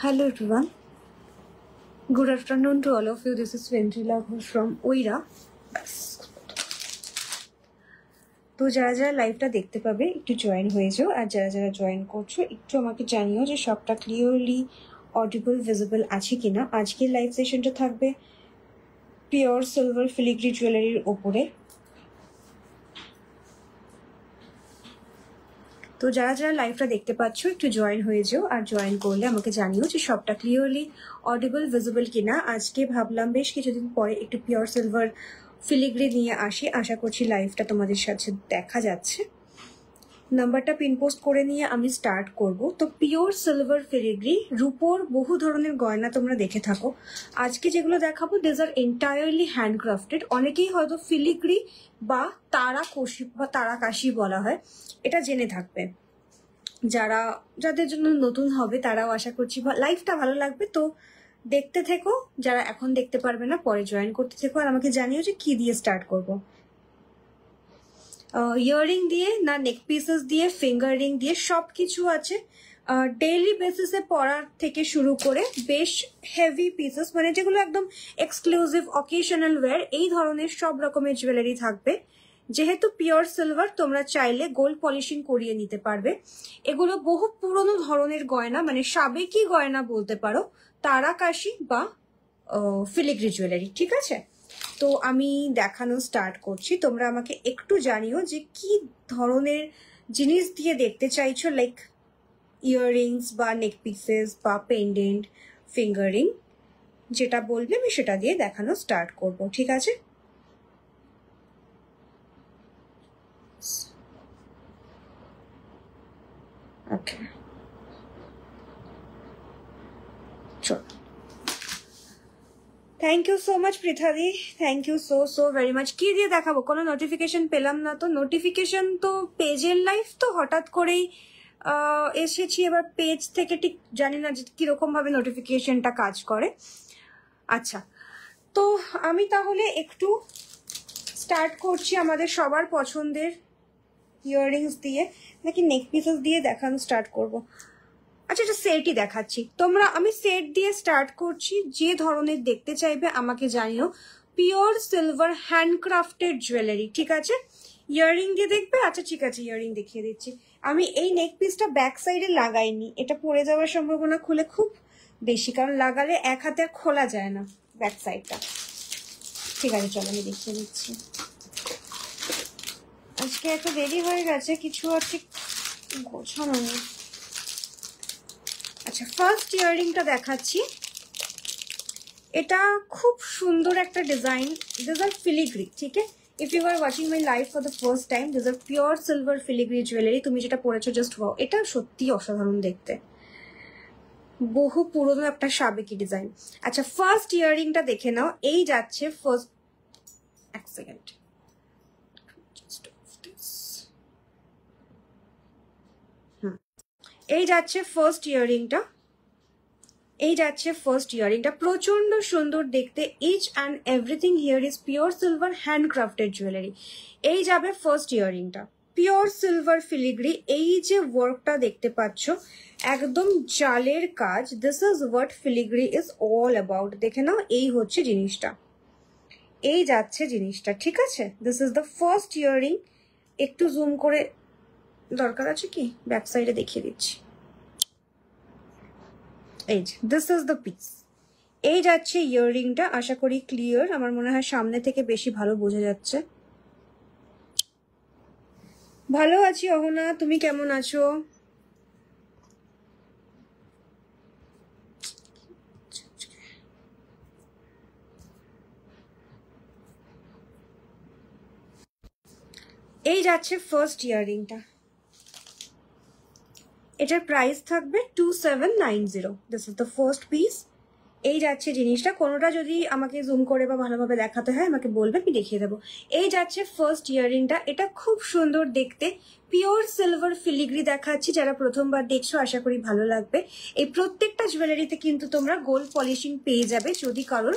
Hello everyone. Good afternoon to all of you. This is Ventrila Ghosh from Oira. তো যারা যারা লাইভটা দেখতে পাবে একটু জয়েন হয়ে যাও, আর যারা যারা জয়েন করছো একটু আমাকে জানিও যে সবটা ক্লিয়ারলি অডিবল ভিজিবল আছে কিনা। আজকের লাইভ সেশনটা থাকবে পিওর সিলভার ফিলিগ্রি জুয়েলারির ওপরে। তো যারা যারা লাইভটা দেখতে পাচ্ছ একটু জয়েন হয়ে যাও, আর জয়েন করলে আমাকে জানিও যে সবটা ক্লিয়ারলি অডিবল ভিজিবল কিনা। আজকে ভাবলাম বেশ কিছুদিন পরে একটু পিওর সিলভার ফিলিগ্রি নিয়ে আসি, আশা করছি লাইভটা তোমাদের সাথে দেখা যাচ্ছে। নাম্বারটা পিনপোস্ট করে নিয়ে আমি স্টার্ট করব। তো পিওর সিলভার ফিলিগ্রি, রূপোর বহু ধরনের গয়না তোমরা দেখে থাকো। আজকে যেগুলো দেখাবো দিস আর এন্টায়ারলি হ্যান্ডক্রাফটেড। অনেকেই হয়তো ফিলিগ্রি বা তারাকশি বা তারাকাশি বলা হয়, এটা জেনে থাকবে। যাদের জন্য নতুন হবে তারাও আশা করছি লাইভটা ভালো লাগবে। তো দেখতে থেকো, যারা এখন দেখতে পারবে না পরে জয়েন করতে থেকো, আর আমাকে জানিও যে কি দিয়ে স্টার্ট করব। ইয়াররিং দিয়ে না নেক পিসেস দিয়ে, ফিঙ্গার রিং দিয়ে, সব কিছু আছে। ডেইলি বেসিসে পরার থেকে শুরু করে বেশ হেভি পিসেস, মানে যেগুলো একদম এক্সক্লুসিভ অকেশনাল ওয়্যার, এই ধরনের সব রকমের জুয়েলারি থাকবে। যেহেতু পিওর সিলভার, তোমরা চাইলে গোল্ড পলিশিং করিয়ে নিতে পারবে। এগুলো বহু পুরনো ধরনের গয়না, মানে সাবেকি গয়না বলতে পারো, তারাকাশি বা ফিলিগ্রি জুয়েলারি। ঠিক আছে, তো আমি দেখানো স্টার্ট করছি। তোমরা আমাকে একটু জানিও যে কি ধরনের জিনিস দিয়ে দেখতে চাইছো, লাইক ইয়াররিংস বা নেক পিসেস বা পেন্ডেন্ট, ফিঙ্গারিং, যেটা বলবে আমি সেটা দিয়ে দেখানো স্টার্ট করব। ঠিক আছে, ওকে চলো। থ্যাংক ইউ সো মাচ পৃথাদি, thank you so very much. কি দিয়ে দেখাবো, কোনো নোটিফিকেশন পেলাম না তো। নোটিফিকেশন তো পেজের লাইভ তো হঠাৎ করেই এসেছি, এবার পেজ থেকে ঠিক জানি না যে কিরকম ভাবে নোটিফিকেশনটা কাজ করে। আচ্ছা, তো আমি তাহলে একটু স্টার্ট করছি আমাদের সবার পছন্দের ইয়াররিংস দিয়ে, নাকি নেক পিসেস দিয়ে দেখানো স্টার্ট করব। আচ্ছা, এটা সেটই দেখাচ্ছি তোমরা। আমি সেট দিয়ে স্টার্ট করছি। যে ধরনের দেখতে চাইবে আমাকে জানিও। Pure silver handcrafted jewellery. ঠিক আছে, ইয়াররিং দিয়ে দেখবে? আচ্ছা ঠিক আছে, ইয়াররিং দেখিয়ে দিচ্ছি। আমি এই নেক পিসটা ব্যাক সাইডে লাগাইনি, এটা পড়ে যাওয়ার সম্ভাবনা খুলে খুব বেশি, কারণ লাগালে এক হাতে আর খোলা যায় না ব্যাক সাইডটা। ঠিক আছে, চলো আমি দেখিয়ে দিচ্ছি। আজকে এত দেরি হয়ে গেছে, কিছু আর ঠিক গোছানো নেই। আচ্ছা, ফার্স্ট ইয়াররিংটা দেখাচ্ছি। এটা খুব সুন্দর একটা ডিজাইন। This R filigree. ঠিক আছে, if you are watching my live for the first time, this are pure silver filigree jewellery. তুমি যেটা পরেছো জাস্ট ওয়াও, এটা সত্যি অসাধারণ দেখতে, বহু পুরনো একটা সাবেকি ডিজাইন। আচ্ছা, ফার্স্ট ইয়াররিংটা দেখে নাও। এই যাচ্ছে ফার্স্ট, এক সেকেন্ড, এই যাচ্ছে ফার্স্ট ইয়াররিংটা। এই যাচ্ছে ফার্স্ট ইয়াররিংটা, প্রচন্ড সুন্দর দেখতে। Each and everything here is pure silver handcrafted jewellery. এই যাবে ফার্স্ট ইয়াররিংটা, পিওর সিলভার ফিলিগ্রি। এই যে ওয়ার্কটা দেখতে পাচ্ছ, একদম জালের কাজ। This is what filigree is all about. দেখে নাও, এই হচ্ছে জিনিসটা, এই যাচ্ছে জিনিসটা। ঠিক আছে, this is the first earring. একটু জুম করে দরকার আছে কি, ব্যাক সাইডে দেখিয়ে দিচ্ছি। এই যে দিস ইজ দ্য পিস। এই যাচ্ছে ইয়াররিংটা। আশা করি ক্লিয়ার, আমার মনে হয় সামনে থেকে বেশি ভালো বোঝা যাচ্ছে। ভালো আছি অহনা, তুমি কেমন আছো? এই যাচ্ছে ফার্স্ট ইয়াররিংটা। এটার প্রাইস থাকবে 2790। This is the first piece. এই যাচ্ছে জিনিসটা। কোনোটা যদি আমাকে জুম করে বা ভালোভাবে দেখাতে হয় আমাকে বলবে, আমি দেখিয়ে দেবো। এই যাচ্ছে ফার্স্ট ইয়াররিংটা। এটা খুব সুন্দর দেখতে, পিওর সিলভার ফিলিগ্রি দেখাচ্ছি। যারা প্রথমবার দেখছো আশা করি ভালো লাগবে। এই প্রত্যেকটা জুয়েলারিতে কিন্তু তোমরা গোল্ড পলিশিং পেয়ে যাবে যদি কারোর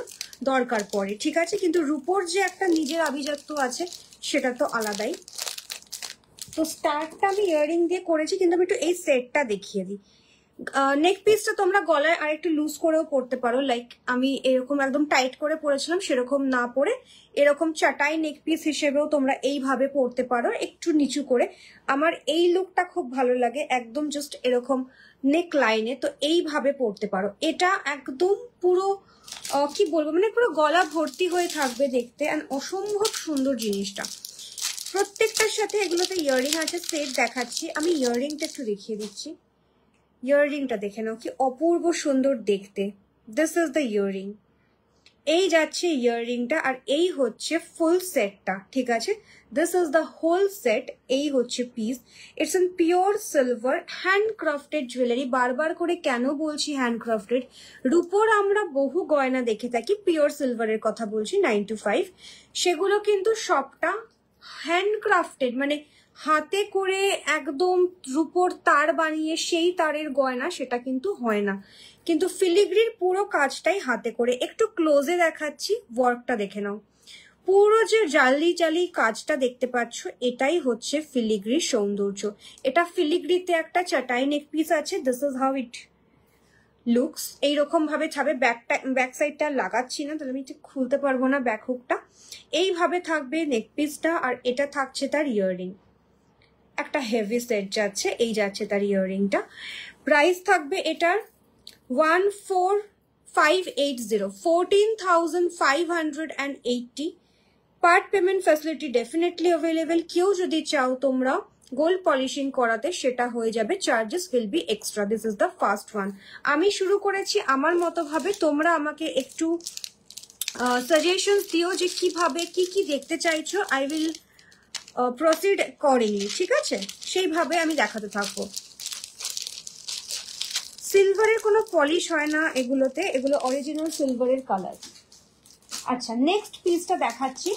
দরকার পড়ে। ঠিক আছে, কিন্তু রূপোর যে একটা নিজের আভিজাত্য আছে সেটা তো আলাদাই। তো স্টার্টটা আমি ইয়াররিং দিয়ে করেছি, কিন্তু আমি একটু এই সেটটা দেখিয়ে দিই। নেক পিসটা তোমরা গলায় আর একটু লুজ করেও পরতে পারো, লাইক আমি এরকম একদম টাইট করে পরেছিলাম সেরকম না পরে এরকম চাটাই নেক পিস হিসেবেও তোমরা এইভাবে পরতে পারো, একটু নিচু করে। আমার এই লুকটা খুব ভালো লাগে, একদম জাস্ট এরকম নেক লাইনে, তো এইভাবে পরতে পারো। এটা একদম পুরো কি বলবো, মানে পুরো গলা ভর্তি হয়ে থাকবে দেখতে, এন্ড অসম্ভব সুন্দর জিনিসটা। প্রত্যেকটার সাথে এগুলোতে ইয়াররিং আছে, সেট দেখাচ্ছি আমি, ইয়াররিংটা একটু দেখিয়ে দিচ্ছি। ইয়াররিংটা দেখে নাও কি অপূর্ব সুন্দর দেখতে। দিস ইজ দ্য ইয়াররিং, এই যাচ্ছে ইয়াররিংটা, আর এই হচ্ছে ফুল সেটটা, ঠিক আছে। This is the whole set, এই হচ্ছে piece. It's in pure silver handcrafted jewellery. বারবার করে কেন বলছি হ্যান্ডক্রাফটেড, রূপোর আমরা বহু গয়না দেখে থাকি, পিওর সিলভারের কথা বলছি 925, সেগুলো কিন্তু সবটা হ্যান্ডক্রাফটেড, মানে হাতে করে একদম রূপোর তার বানিয়ে সেই তারের গয়না, সেটা কিন্তু হয় না। কিন্তু ফিলিগ্রির পুরো কাজটাই হাতে করে। একটু ক্লোজে দেখাচ্ছি, ওয়ার্কটা দেখে নাও, পুরো যে জালি জালি কাজটা দেখতে পাচ্ছ, এটাই হচ্ছে ফিলিগ্রির সৌন্দর্য। এটা ফিলিগ্রিতে একটা চাটাই নেক পিস আছে, this is how it looks. এইরকম ভাবে থাকবে, ব্যাক সাইডটা লাগাচ্ছি না, তাহলে আমি ঠিক খুলতে পারবো না ব্যাক হুকটা। এইভাবে থাকবে নেক পিসটা, আর এটা থাকছে তার ইয়াররিং, একটা হেভি সেট যাচ্ছে, এই যাচ্ছে তার ইয়াররিংটা। প্রাইস থাকবে এটার 14580, 14,580। Part payment facility definitely available. কেউ যদি চাও তোমরা গোল্ড পলিশিং করাতে, সেটা হয়ে যাবে, charges will be extra. This is the first one. আমি শুরু করেছি আমার মতো ভাবে, তোমরা আমাকে একটু সাজেশনস দিও যে কিভাবে কি কি দেখতে চাইছো, আই উইল প্রসিড অ্যাকর্ডিংলি, ঠিক আছে, সেইভাবে আমি দেখাতে থাকবো। সিলভারের কোনো পলিশ হয় না এগুলোতে, এগুলো অরিজিনাল সিলভারের কালার। আচ্ছা, নেক্সট পিসটা দেখাচ্ছি।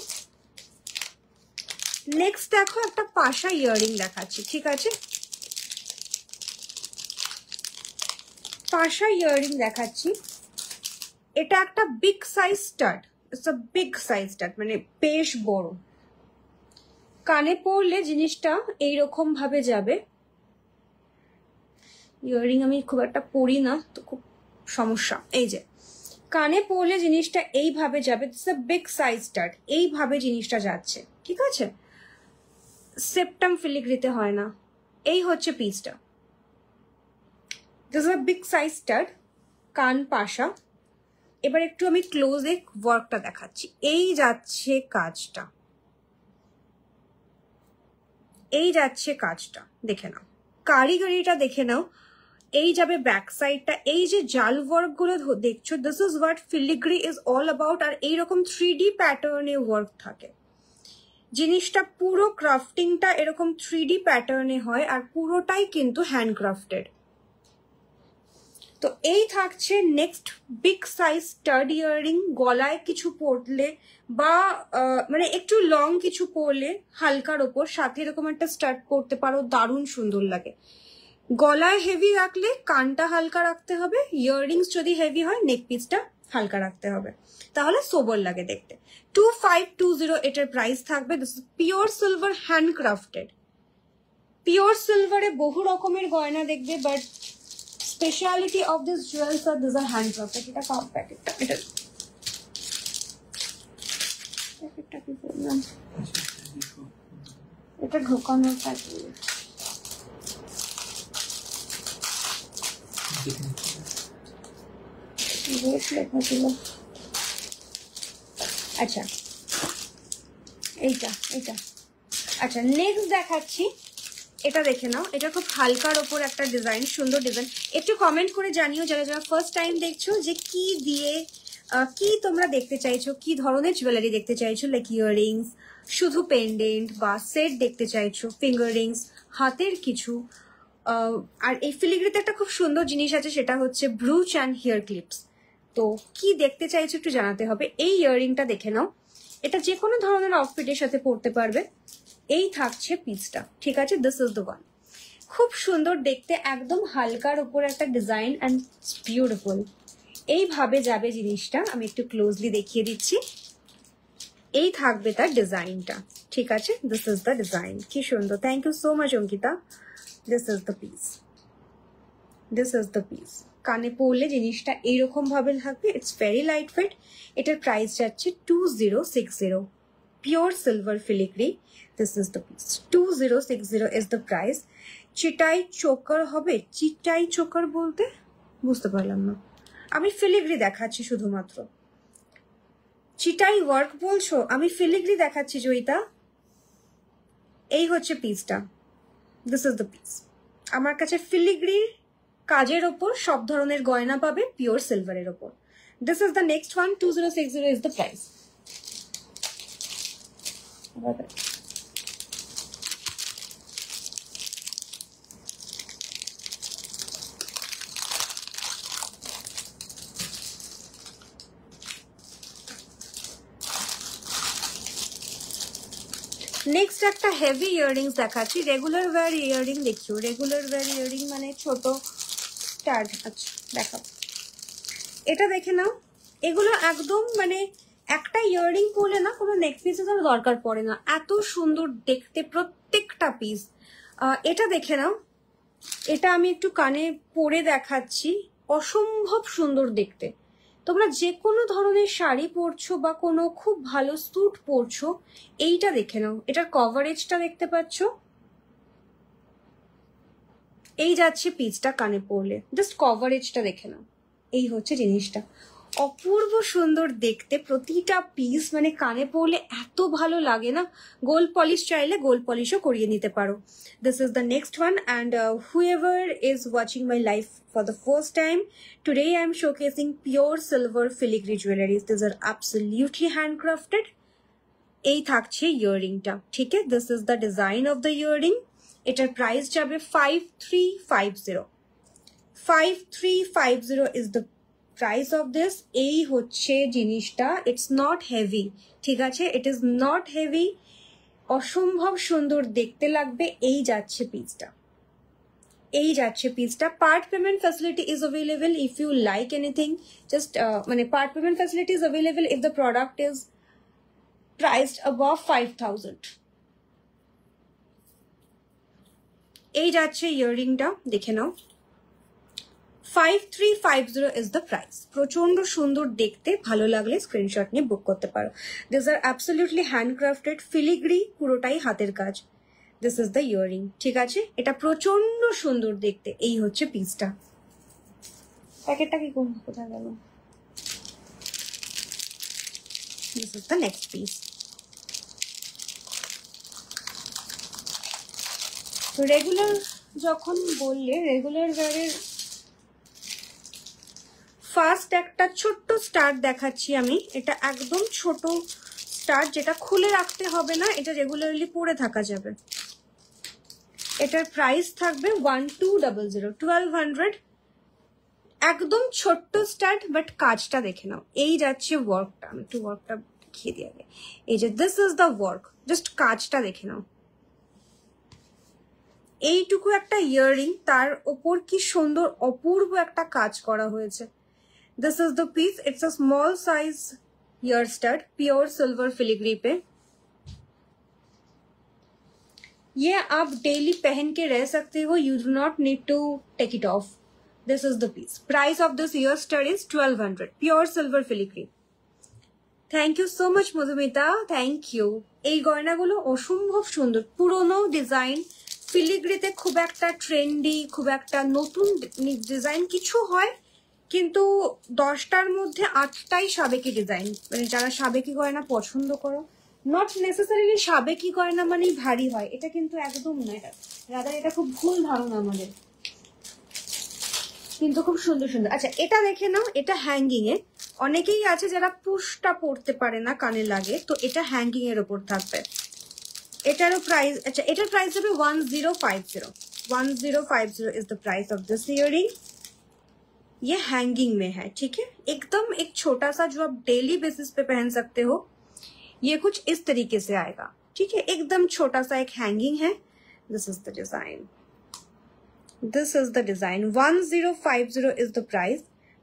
নেক্সট দেখো, একটা পাশা ইয়াররিং দেখাচ্ছি, ঠিক আছে, পাশা ইয়াররিং দেখাচ্ছি। এটা একটা big size stud, it's a big size stud, মানে বেশ বড়। কানে পরলে জিনিসটা এইরকম ভাবে যাবে। ইয়াররিং আমি খুব একটা পরি না, তো খুব সমস্যা। এই যে কানে পরলে জিনিসটা এইভাবে যাবে, it's a big size stud, এইভাবে জিনিসটা যাচ্ছে, ঠিক আছে। সেপ্টাম ফিলিগ্রিতে হয় না। এই হচ্ছে পিসটা, this is a big size stud, কান পাশা। এবার একটু আমি ক্লোজে ওয়ার্কটা দেখাচ্ছি। এই যাচ্ছে কাজটা, এই যাচ্ছে কাজটা, দেখে নাও কারিগরিটা, দেখে নাও। এই যাবে ব্যাক সাইডটা, এই যে জাল ওয়ার্ক গুলো দেখছো, this is what filigree is all about. আর এইরকম 3D প্যাটার্নে ওয়ার্ক থাকে, জিনিসটা পুরো ক্রাফটিংটা এরকম 3D প্যাটার্নে হয়, আর পুরোটাই কিন্তু হ্যান্ডক্রাফটেড। তো এই থাকছে next big size stud earring. গলায় কিছু পরলে বা মানে একটু লং কিছু পরলে হালকার ওপর, সাথে এরকম একটা স্টাড পরতে পারো, দারুণ সুন্দর লাগে। গলায় হেভি রাখলে কানটা হালকা রাখতে হবে, ইয়াররিংস যদি হেভি হয় নেক পিসটা হালকা রাখতে হবে, তাহলে সোবার লাগে দেখতে। 2520 এটার প্রাইস থাকবে। This is pure silver handcrafted. Pure সিলভারে বহু রকমের গয়না দেখবে, but speciality of this jewels are this are handcrafted. এটা কাপ প্যাকেটটা, এটা প্যাকেটটা কি বললাম, এটা ঢোকানোর প্যাকেট। আচ্ছা, এইটা এইটা। আচ্ছা, নেক্সট দেখাচ্ছি, এটা দেখে নাও। এটা খুব হালকার ওপর একটা ডিজাইন, সুন্দর ডিজাইন। একটু কমেন্ট করে জানিও যারা যারা ফার্স্ট টাইম দেখছো, যে কি দিয়ে কি তোমরা দেখতে চাইছো, কি ধরনের জুয়েলারি দেখতে চাইছো, লাইক ইয়াররিংস, শুধু পেন্ডেন্ট বা সেট দেখতে চাইছো, ফিঙ্গার রিংস, হাতের কিছু। আর এই ফিলিগ্রিতে একটা খুব সুন্দর জিনিস আছে, সেটা হচ্ছে ব্রুচ অ্যান্ড হেয়ার ক্লিপস। তো কি দেখতে চাইছো একটু জানাতে হবে। এই ইয়াররিংটা দেখে নাও, এটা যে কোনো ধরনের আউটফিটের সাথে পরতে পারবে। এই থাকছে পিসটা, ঠিক আছে, দিস ইজ দ্য ওয়ান। খুব সুন্দর দেখতে, একদম হালকার উপর একটা ডিজাইন অ্যান্ড বিউটিফুল। এইভাবে যাবে জিনিসটা, আমি একটু ক্লোজলি দেখিয়ে দিচ্ছি। এই থাকবে তার ডিজাইনটা, ঠিক আছে, দিস ইজ দ্য ডিজাইন। কি সুন্দর, thank you so much Ankita. This is the piece. This is the piece. কানে পরলে জিনিসটা এইরকম ভাবে থাকবে। It's very light weight. এটার প্রাইস যাচ্ছে 2060, pure silver filigree. This is the piece, 2060 is the price. চিটাই চোকার হবে, চিটাই চোকার বলতে বুঝতে পারলাম না, আমি ফিলিগ্রি দেখাচ্ছি শুধুমাত্র। চিটাই ওয়ার্ক বলছো, আমি ফিলিগ্রি দেখাচ্ছি জয়িতা। এই হচ্ছে পিসটা, দিস ইজ দ্য পিস। আমার কাছে ফিলিগ্রির কাজের ওপর সব ধরনের গয়না পাবে পিওর সিলভারের ওপর। This is the next one, 2060 is the price. Next একটা হেভি ইয়াররিংস দেখাচ্ছি। রেগুলার ওয়্যার ইয়াররিং দেখিও, রেগুলার ওয়্যার ইয়াররিং মানে ছোট স্টাড। আচ্ছা দেখাও, এটা দেখে নাও। এগুলো একদম মানে একটা ইয়াররিং পরলে না কোনো নেক পিসের দরকার পড়ে না, এত সুন্দর দেখতে প্রত্যেকটা পিস। এটা দেখে নাও, এটা আমি একটু কানে পরে দেখাচ্ছি, অসম্ভব সুন্দর দেখতে। তোমরা যে কোনো ধরনের শাড়ি পরছো বা কোনো খুব ভালো স্যুট পরছো, এইটা দেখে নাও। এটার কভারেজটা দেখতে পাচ্ছ, এই যাচ্ছে পিসটা কানে পরলে, জাস্ট কভারেজটা দেখে নাও। এই হচ্ছে জিনিসটা, অপূর্ব সুন্দর দেখতে প্রতিটা পিস, মানে কানে পরলে এত ভালো লাগে না। গোল্ড পলিশ চাইলে গোল্ড পলিশও করিয়ে নিতে পারো। This is the next one, and whoever is watching my live for the first time, today I am showcasing pure silver filigree jewelries. These are absolutely handcrafted. এই থাকছে ইয়াররিংটা, ঠিক আছে? This is the design of the earring. এটার price যাবে 5350. 5350 is the price of this. এই হচ্ছে জিনিসটা, it's not heavy, ঠিক আছে? It is not heavy, অসম্ভব সুন্দর দেখতে লাগবে। এই যাচ্ছে পিসটা, এই যাচ্ছে পিসটা। Part payment facility is available if you like anything. Just মানে part payment facility is available if the product is priced above 5000। এই যাচ্ছে ইয়াররিংটা, দেখে নাও। 5350 is the price. প্রচন্ড সুন্দর দেখতে, ভালো লাগলে স্ক্রিনশট নিয়ে বুক করতে পারো। These are absolutely handcrafted filigree, পুরোটাই হাতের কাজ। This is the earring, ঠিক আছে? এটা প্রচন্ড সুন্দর দেখতে। এই হচ্ছে পিসটা। প্যাকেটটা কি কোথায় গেল? This is the next piece. Regular যখন বললে, রেগুলার ওয়্যারের ফার্স্ট একটা ছোট্ট স্টার্ট দেখাচ্ছি আমি। এটা একদম ছোট স্টার্ট, যেটা খুলে রাখতে হবে না, এটা রেগুলারলি পরে থাকা যাবে। এটার প্রাইস থাকবে 1200, 1200। একদম ছোট্ট স্টার্ট, বাট কাজটা দেখে নাও। এই যাচ্ছে ওয়ার্কটা, আমি একটু ওয়ার্কটা দেখিয়ে দিয়ে আগে। এই যে this is the work, just কাজটা দেখে নাও। এইটুকু একটা ইয়াররিং, তার ওপর কি সুন্দর অপূর্ব একটা কাজ করা হয়েছে। This is the piece. It's a small size ear stud, pure silver filigree पे। ये आप डेली पहन के रह सकते हो, you do not need to take it off. This is the piece. Price of this ear stud is 1200, pure silver filigree. Thank you so much Madhumita, thank you. এই গয়নাগুলো অসম্ভব সুন্দর, পুরনো ডিজাইন, ফিলিগ্রিতে খুব একটা ট্রেন্ডি, খুব একটা নতুন ডিজাইন কিছু হয়, কিন্তু 10টার মধ্যে 8টাই সাবেকি ডিজাইন। মানে যারা সাবেকি গয়না পছন্দ করো, নট নেসেসারিলি সাবেকি গয়না মানেই ভারী হয়, এটা কিন্তু একদম না। এটা রাদার, এটা খুব ভুল ধারণা আমাদের, কিন্তু খুব সুন্দর সুন্দর। আচ্ছা এটা দেখে নাও, এটা হ্যাঙ্গিং এ। অনেকেই আছে যারা পুশটা পড়তে পারে না, কানে লাগে, তো এটা হ্যাঙ্গিং এর ওপর থাকবে। এটারও প্রাইস, আচ্ছা এটার প্রাইস হবে 1050। 1050 is the price of this earring. ये हैंगिंग में है, ठीक है? एकदम एक छोटा सा जो आप डेली बेसिस पे पहन सकते हो, ये कुछ इस तरीके से आएगा, ठीक है? एकदम छोटा सा एक हैंगिंग है। This is the design, this is the design. 1050 is the price.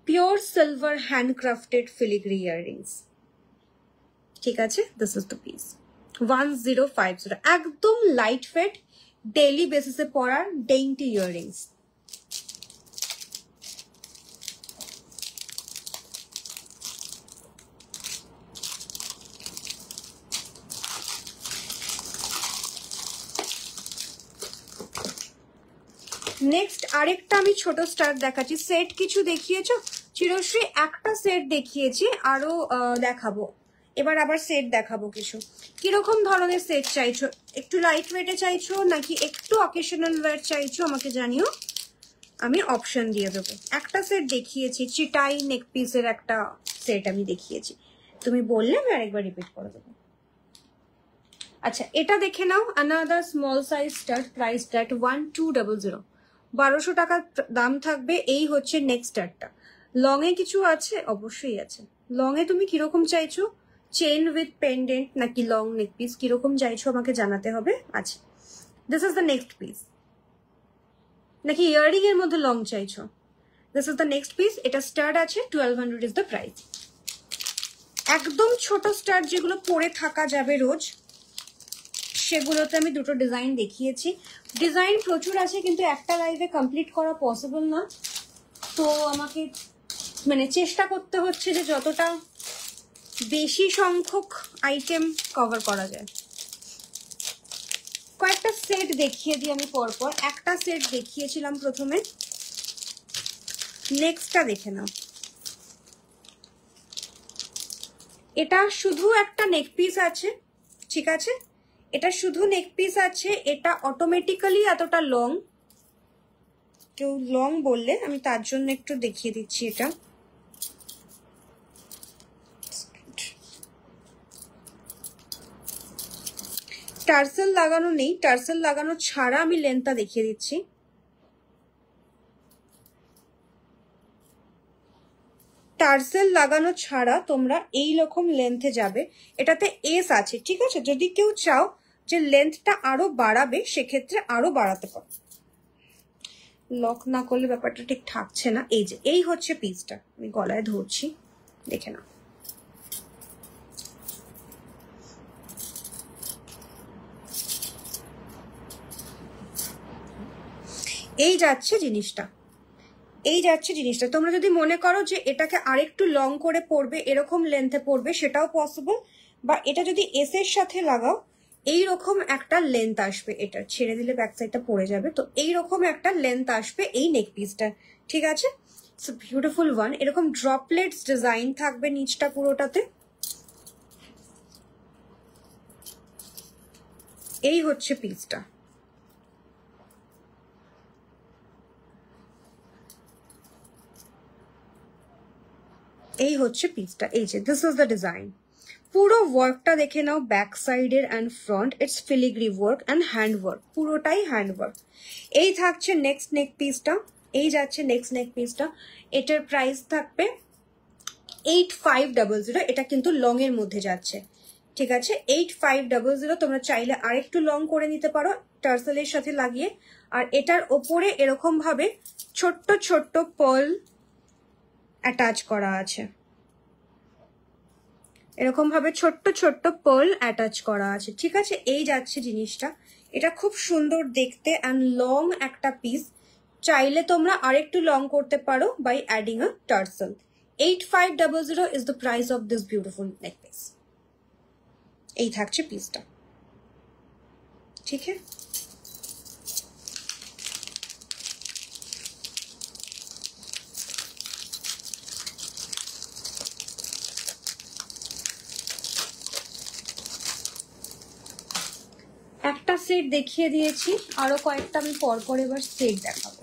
Pure silver handcrafted filigree earrings, ठीक আছে? This is the piece 1050। একদম লাইট ওয়েট, ডেইলি বেসিসে পরার ডেইনটি ইয়াররিংস। নেক্সট আরেকটা আমি ছোট স্টার দেখাচ্ছি। সেট কিছু দেখিয়েছো চিরশ্রী? একটা সেট দেখিয়েছি, আরো দেখাবো। এবার আবার সেট দেখাবো কিছু। কিরকম ধরনের সেট চাইছো? একটু লাইট ওয়েটে চাইছো নাকি একটু অকেশনাল ওয়্যার চাইছো আমাকে জানিও, আমি অপশন দিয়ে দেবো। একটা সেট দেখিয়েছি, চিটাই নেক পিসের একটা সেট আমি দেখিয়েছি, তুমি বললে আমি আরেকবার রিপিট করে দেবো। আচ্ছা এটা দেখে নাও, another small size start, price start 1200, 1200 টাকা দাম থাকবে। এই হচ্ছে নেক্সট স্টার্টটা। লং এ কিছু আছে? অবশ্যই আছে। লং এ তুমি কিরকম চাইছো, চেন উইথ পেন্ডেন্ট নাকি লং নেক পিস, কিরকম চাইছো আমাকে জানাতে হবে। আচ্ছা this is the next piece, নাকি ইয়ারিং এর মধ্যে লং চাইছো? This is the next piece, এটা স্টার্ট আছে 1200 ইজ দ্য প্রাইস। একদম ছোট স্টার্ট যেগুলো পরে থাকা যাবে রোজ, সেগুলোতে আমি দুটো ডিজাইন দেখিয়েছি। ডিজাইন প্রচুর আছে কিন্তু একটা লাইভে কমপ্লিট করা পসিবল না, তো আমাকে মানে চেষ্টা করতে হচ্ছে যে যতটা বেশি সংখ্যক আইটেম কভার করা যায়। কয়েকটা সেট দেখিয়ে দিই আমি পরপর। একটা সেট দেখিয়েছিলাম প্রথমে, নেক্সটটা দেখে নাও। এটা শুধু একটা নেক পিস আছে, ঠিক আছে, এটা শুধু নেক পিস আছে। এটা অটোমেটিক্যালি এতটা লং, কেউ লং বললে আমি তার জন্য একটু দেখিয়ে দিচ্ছি। এটা টার্সেল লাগানো নেই, টার্সেল লাগানো ছাড়া আমি লেন্থটা দেখিয়ে দিচ্ছি। টার্সেল লাগানো ছাড়া তোমরা এই রকম লেন্থে যাবে। এটাতে এস আছে, ঠিক আছে, যদি কেউ চাও যে লেন্থটা আরো বাড়াবে সেক্ষেত্রে আরো বাড়াতে পারো। লক না করলে ব্যাপারটা ঠিক থাকছে না। এই যে এই হচ্ছে পিসটা, আমি গলায় ধরছি, দেখে নাও। এই যাচ্ছে জিনিসটা, এই যাচ্ছে জিনিসটা। তোমরা যদি মনে করো যে এটাকে আরেকটু লং করে পরবে, এরকম লেন্থে পরবে, সেটাও পসিবল। বা এটা যদি এস এর সাথে লাগাও, এইরকম একটা লেন্থ আসবে। এটা ছেড়ে দিলে ব্যাক সাইডটা পড়ে যাবে, তো এইরকম একটা লেন্থ আসবে এই নেক পিসটা, ঠিক আছে। So beautiful one. এরকম ড্রপলেটস ডিজাইন থাকবে নিচটা পুরোটাতে। এই হচ্ছে পিসটা। এই হচ্ছে পিসটা, এই যে দিস ইজ দ্য ডিজাইন। পুরো ওয়ার্কটা দেখে নাও, ব্যাক সাইডের and front, it's filigree work and hand work, পুরোটাই হ্যান্ড ওয়ার্ক। এই থাকছে নেক্সট নেক পিসটা, এই যাচ্ছে নেক্সট নেক পিসটা। এটার প্রাইস থাকবে 8500। এটা কিন্তু লং এর মধ্যে যাচ্ছে, ঠিক আছে, 8500। তোমরা চাইলে আরেকটু লং করে নিতে পারো টার্সেলের সাথে লাগিয়ে। আর এটার ওপরে এরকম ভাবে ছোট্ট ছোট্ট পার্ল অ্যাটাচ করা আছে, এরকম ভাবে ছোট্ট ছোট্ট পার্ল অ্যাটাচ করা আছে, ঠিক আছে। এই যাচ্ছে জিনিসটা। এটা খুব সুন্দর দেখতে অ্যান্ড লং একটা পিস। চাইলে তোমরা আরেকটু লং করতে পারো by adding a tassel. 8500 is the price of this beautiful neck piece. এই থাকছে পিসটা, ঠিক আছে। একটা সেট দেখিয়ে দিয়েছি, আরো কয়েকটা আমি পরপর এবার সেট দেখাবো।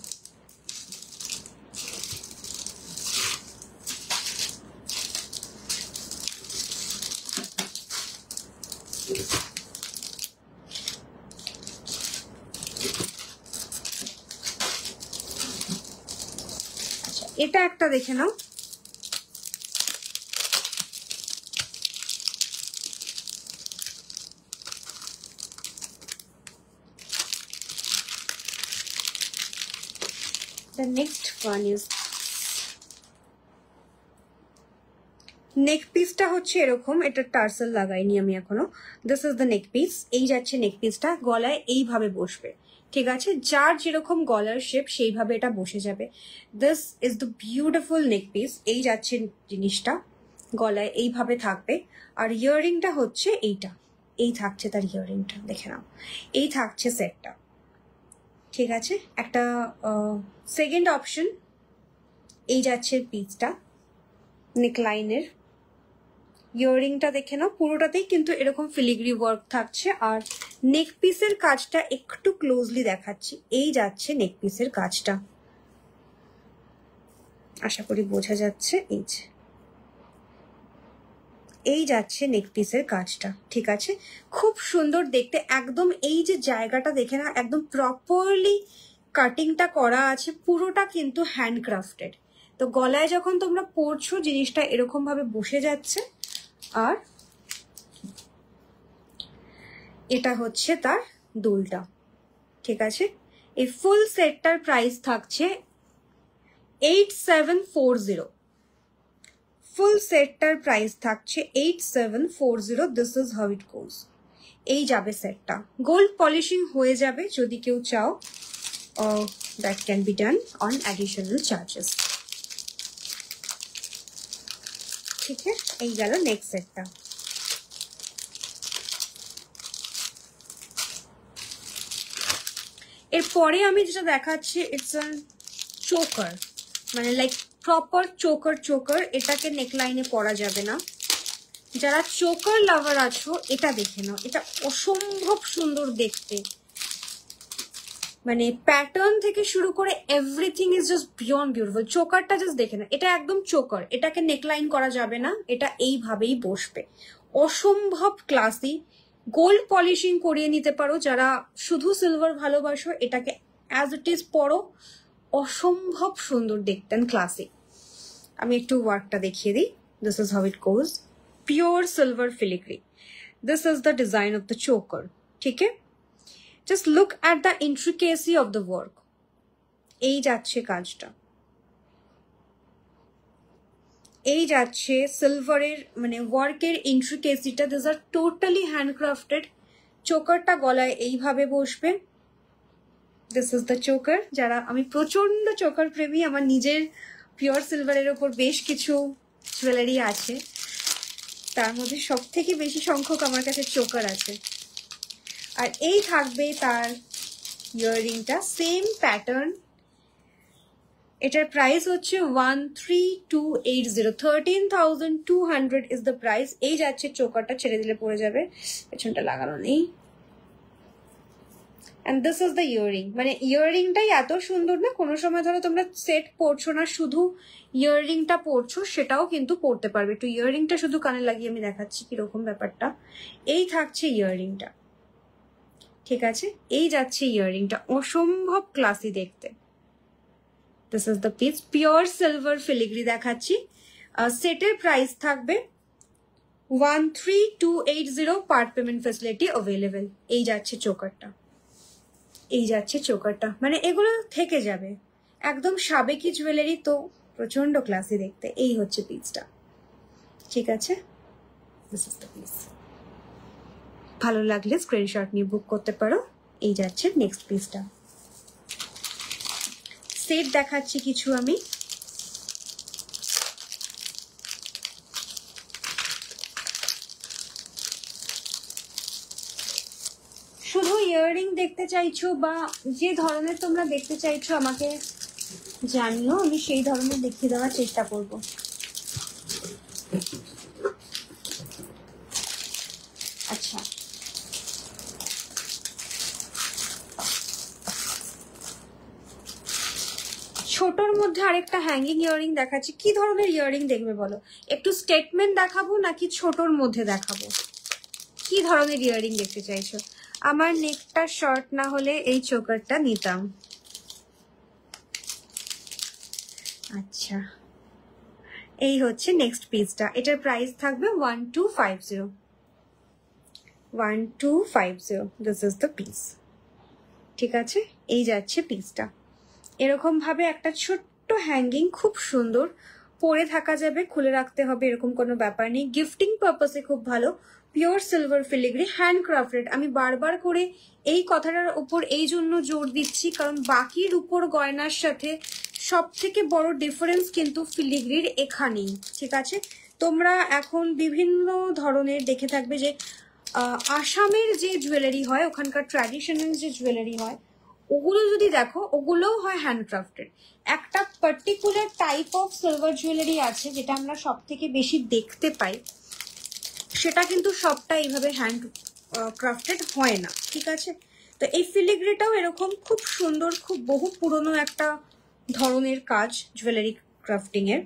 আচ্ছা এটা একটা দেখে নাও। The next one is নেক পিসটা হচ্ছে এরকম, এটা টার্সেল লাগাইনি আমি এখনো। This is the neck piece. এই যাচ্ছে নেক পিসটা, গলায় এইভাবে বসবে, ঠিক আছে, যার যেরকম গলার শেপ সেইভাবে এটা বসে যাবে। This is the beautiful neck piece. এই যাচ্ছে জিনিসটা, গলায় এইভাবে থাকবে। আর ইয়াররিংটা হচ্ছে এইটা, এই থাকছে তার ইয়াররিংটা, দেখে নাও। এই থাকছে সেটটা, ঠিক আছে, একটা সেকেন্ড অপশন এই যাচ্ছে পিসটা নেকলাইনের। ইয়াররিংটা দেখে নাও, পুরোটাতেই কিন্তু এরকম ফিলিগ্রি ওয়ার্ক থাকছে। আর নেক পিসের কাজটা একটু ক্লোজলি দেখাচ্ছি, এই যাচ্ছে নেক পিসের কাজটা, আশা করি বোঝা যাচ্ছে। এই যাচ্ছে নেক পিসের কাজটা, ঠিক আছে, খুব সুন্দর দেখতে একদম। এই যে জায়গাটা দেখে না, একদম প্রপারলি কাটিংটা করা আছে, পুরোটা কিন্তু হ্যান্ডক্রাফটেড। তো গলায় যখন তোমরা পরছো জিনিসটা এরকম ভাবে বসে যাচ্ছে। আর এটা হচ্ছে তার দুলটা, ঠিক আছে। এই ফুল সেটটার প্রাইস থাকছে 8740। ফুল সেটটার প্রাইস থাকছে 8740। দিস ইজ হাউ ইট গোজ। এই যাবে সেটটা, গোল্ড পলিশিং হয়ে যাবে যদি কেউ চাও, that can be done on additional charges. ঠিক আছে, এই গেল নেক্সট সেটটা। এরপরে আমি যেটা দেখাচ্ছি ইটস আ চোকার, মানে লাইক প্রপার চোকার। এটাকে নেকলাইনে পরা যাবে না। যারা চোকার লাভার আছো এটা দেখে নাও, এটা অসম্ভব সুন্দর দেখতে, মানে প্যাটার্ন থেকে শুরু করে everything is just beyond beautiful. চোকারটা জাস্ট দেখে না, এটা একদম চোকার, এটাকে নেকলাইন করা যাবে না, এটা এইভাবেই বসবে। অসম্ভব ক্লাসি, গোল্ড পলিশিং করিয়ে নিতে পারো যারা শুধু সিলভার ভালোবাসো, এটাকে অ্যাজ ইট ইজ পরো, অসম্ভব সুন্দর দেখতে ক্লাসি। আমি একটু ওয়ার্কটা দেখিয়ে দিই। This is how it goes, pure silver filigree. This is the design of the choker, ঠিক আছে। Just look at the intricacy of the work. এই যাচ্ছে কাজটা, এই যাচ্ছে সিলভারের মানে ওয়ার্কের ইন্ট্রিকেসিটা। This are totally handcrafted. চোকারটা গলায় এইভাবে বসবে। This is the choker. যারা, আমি প্রচন্ড চোকার প্রেমী, আমার নিজের পিওর সিলভারের ওপর বেশ কিছু জুয়েলারি আছে, তার মধ্যে সব থেকে বেশি সংখ্যক আমার কাছে চোকার আছে। আর এই থাকবে তার ইয়াররিংটা, সেম প্যাটার্ন। এটার প্রাইস হচ্ছে 13280, 13,200 ইজ দ্য প্রাইস। এই যাচ্ছে চোকারটা, ছেড়ে দিলে পড়ে যাবে, পেছনটা লাগানো নেই। And this is the earring. মানে ইয়াররিংটাই এত সুন্দর না, কোনো সময় ধরো তোমরা সেট পরছো না, শুধু ইয়াররিংটা পরছো, সেটাও কিন্তু পরতে পারবে। একটু ইয়াররিংটা শুধু কানে লাগিয়ে আমি দেখাচ্ছি কিরকম ব্যাপারটা। এই থাকছে ইয়াররিংটা, ঠিক আছে, এই যাচ্ছে ইয়াররিংটা, অসম্ভব ক্লাসি দেখতে। This is the piece, pure silver filigree দেখাচ্ছি। সেটের প্রাইস থাকবে 13280, পার্ট পেমেন্ট ফেসিলিটি অ্যাভেলেবেল। এই যাচ্ছে চোকারটা, এই যাচ্ছে চোকারটা, মানে এগুলো থেকে যাবে একদম সাবেকি জুয়েলারি, তো প্রচন্ড ক্লাসি দেখতে। এই হচ্ছে পিসটা, ঠিক আছে। This is the piece. ভালো লাগলে স্ক্রিনশট নিয়ে বুক করতে পারো। এই যাচ্ছে নেক্সট পিসটা। সেট দেখাচ্ছি কিছু আমি। শুধু ইয়াররিং দেখতে চাইছো বা যে ধরনের তোমরা দেখতে চাইছো আমাকে জানিও, আমি সেই ধরনের দেখিয়ে দেওয়ার চেষ্টা করব। আচ্ছা, ছোটর মধ্যে আরেকটা হ্যাঙ্গিং ইয়াররিং দেখাচ্ছি। কি ধরনের ইয়াররিং দেখবে বলো? একটু স্টেটমেন্ট দেখাবো নাকি ছোটর মধ্যে দেখাবো? কি ধরনের ইয়াররিং দেখতে চাইছো? আমার নেকটা শর্ট না হলে এই চোকারটা নিতাম। আচ্ছা, এই হচ্ছে নেক্সট পিসটা। এটার প্রাইস থাকবে 1250। 1250, দিস ইজ দ্য পিস, ঠিক আছে। এই যাচ্ছে পিসটা, এরকম ভাবে একটা ছোট্ট হ্যাঙ্গিং, খুব সুন্দর, পরে থাকা যাবে, খুলে রাখতে হবে এরকম কোনো ব্যাপার নেই। গিফটিং পারপাসে খুব ভালো। Pure silver filigree, handcrafted. আমি বারবার করে এই কথাটার উপর এই জন্য জোর দিচ্ছি কারণ বাকি রূপোর গয়নার সাথে সব থেকে বড় ডিফারেন্স কিন্তু ফিলিগ্রির এখানেই, ঠিক আছে। তোমরা এখন বিভিন্ন ধরনের দেখে থাকবে যে আসামের যে জুয়েলারি হয়, ওখানকার ট্র্যাডিশনাল যে জুয়েলারি হয়, ওগুলো যদি দেখো ওগুলোও হয় হ্যান্ডক্রাফটেড। একটা particular type of silver jewellery আছে যেটা আমরা সব থেকে বেশি দেখতে পাই, সেটা কিন্তু সবটা এইভাবে হ্যান্ড ক্রাফটেড হয় না, ঠিক আছে? তো এই ফিলিগ্রিটাও এরকম খুব সুন্দর, খুব বহু পুরনো একটা ধরনের কাজ জুয়েলারি ক্রাফটিং এর।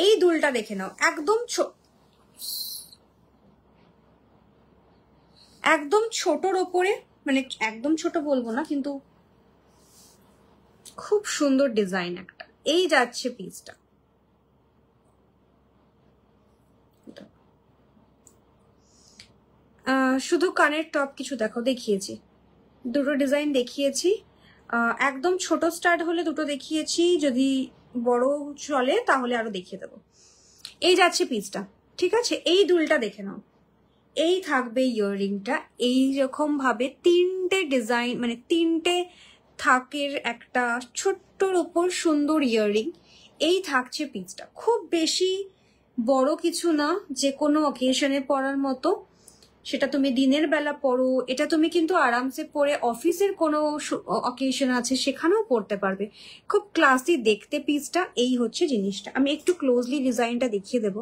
এই দুলটা দেখে নাও, একদম ছোটর ওপরে, মানে একদম ছোট বলবো না, কিন্তু খুব সুন্দর ডিজাইন একটা। এই যাচ্ছে পিসটা, শুধু কানের টপ কিছু দেখো দেখিয়েছি, দুটো ডিজাইন দেখিয়েছি। একদম ছোট স্টার্ট হলে দুটো দেখিয়েছি, যদি বড় চলে তাহলে আরো দেখিয়ে দেবো। এই যাচ্ছে পিসটা, ঠিক আছে? এই দুলটা দেখে নাও, এই থাকবে ইয়াররিংটা এইরকম ভাবে, তিনটে ডিজাইন, মানে তিনটে থাকের একটা ছোট্টর ওপর সুন্দর ইয়াররিং। এই থাকছে পিসটা, খুব বেশি বড় কিছু না, যে কোনো অকেশনে পরার মতো। সেটা তুমি দিনের বেলা পরো, এটা তুমি কিন্তু আরামসে পরে অফিসের কোনো অকেশন আছে সেখানেও পরতে পারবে, খুব ক্লাসি দেখতে পিসটা। এই হচ্ছে জিনিসটা, আমি একটু ক্লোজলি ডিজাইনটা দেখিয়ে দেবো।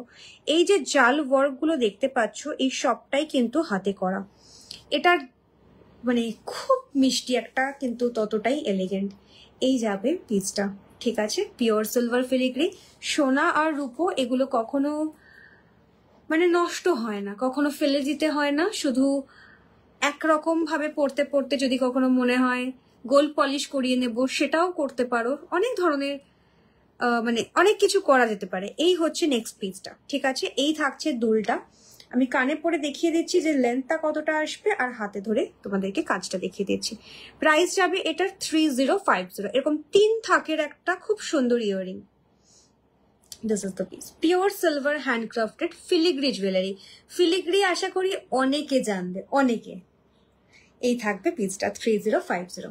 এই যে জাল ওয়ার্ক গুলো দেখতে পাচ্ছ, এই সবটাই কিন্তু হাতে করা। এটার মানে খুব মিষ্টি একটা, কিন্তু ততটাই এলিগেন্ট। এই যাবে পিসটা, ঠিক আছে? পিওর সিলভার ফিলিগ্রি, সোনা আর রূপো এগুলো কখনো মানে নষ্ট হয় না, কখনো ফেলে দিতে হয় না। শুধু একরকম ভাবে পড়তে পড়তে যদি কখনো মনে হয় গোল্ড পলিশ করিয়ে নেব, সেটাও করতে পারো। অনেক ধরনের মানে অনেক কিছু করা যেতে পারে। এই হচ্ছে নেক্সট পিসটা, ঠিক আছে? এই থাকছে দুলটা, আমি কানে পরে দেখিয়ে দিচ্ছি যে লেন্থটা কতটা আসবে, আর হাতে ধরে তোমাদেরকে কাজটা দেখিয়ে দিচ্ছি। প্রাইস যাবে এটার 3050। এরকম 3 থাকের একটা খুব সুন্দর earring. This is the piece. Pure silver handcrafted filigree jewelry. Filigree আশা করি অনেকে জানবে, অনেকে। এই থাকবে পিসটা 3050।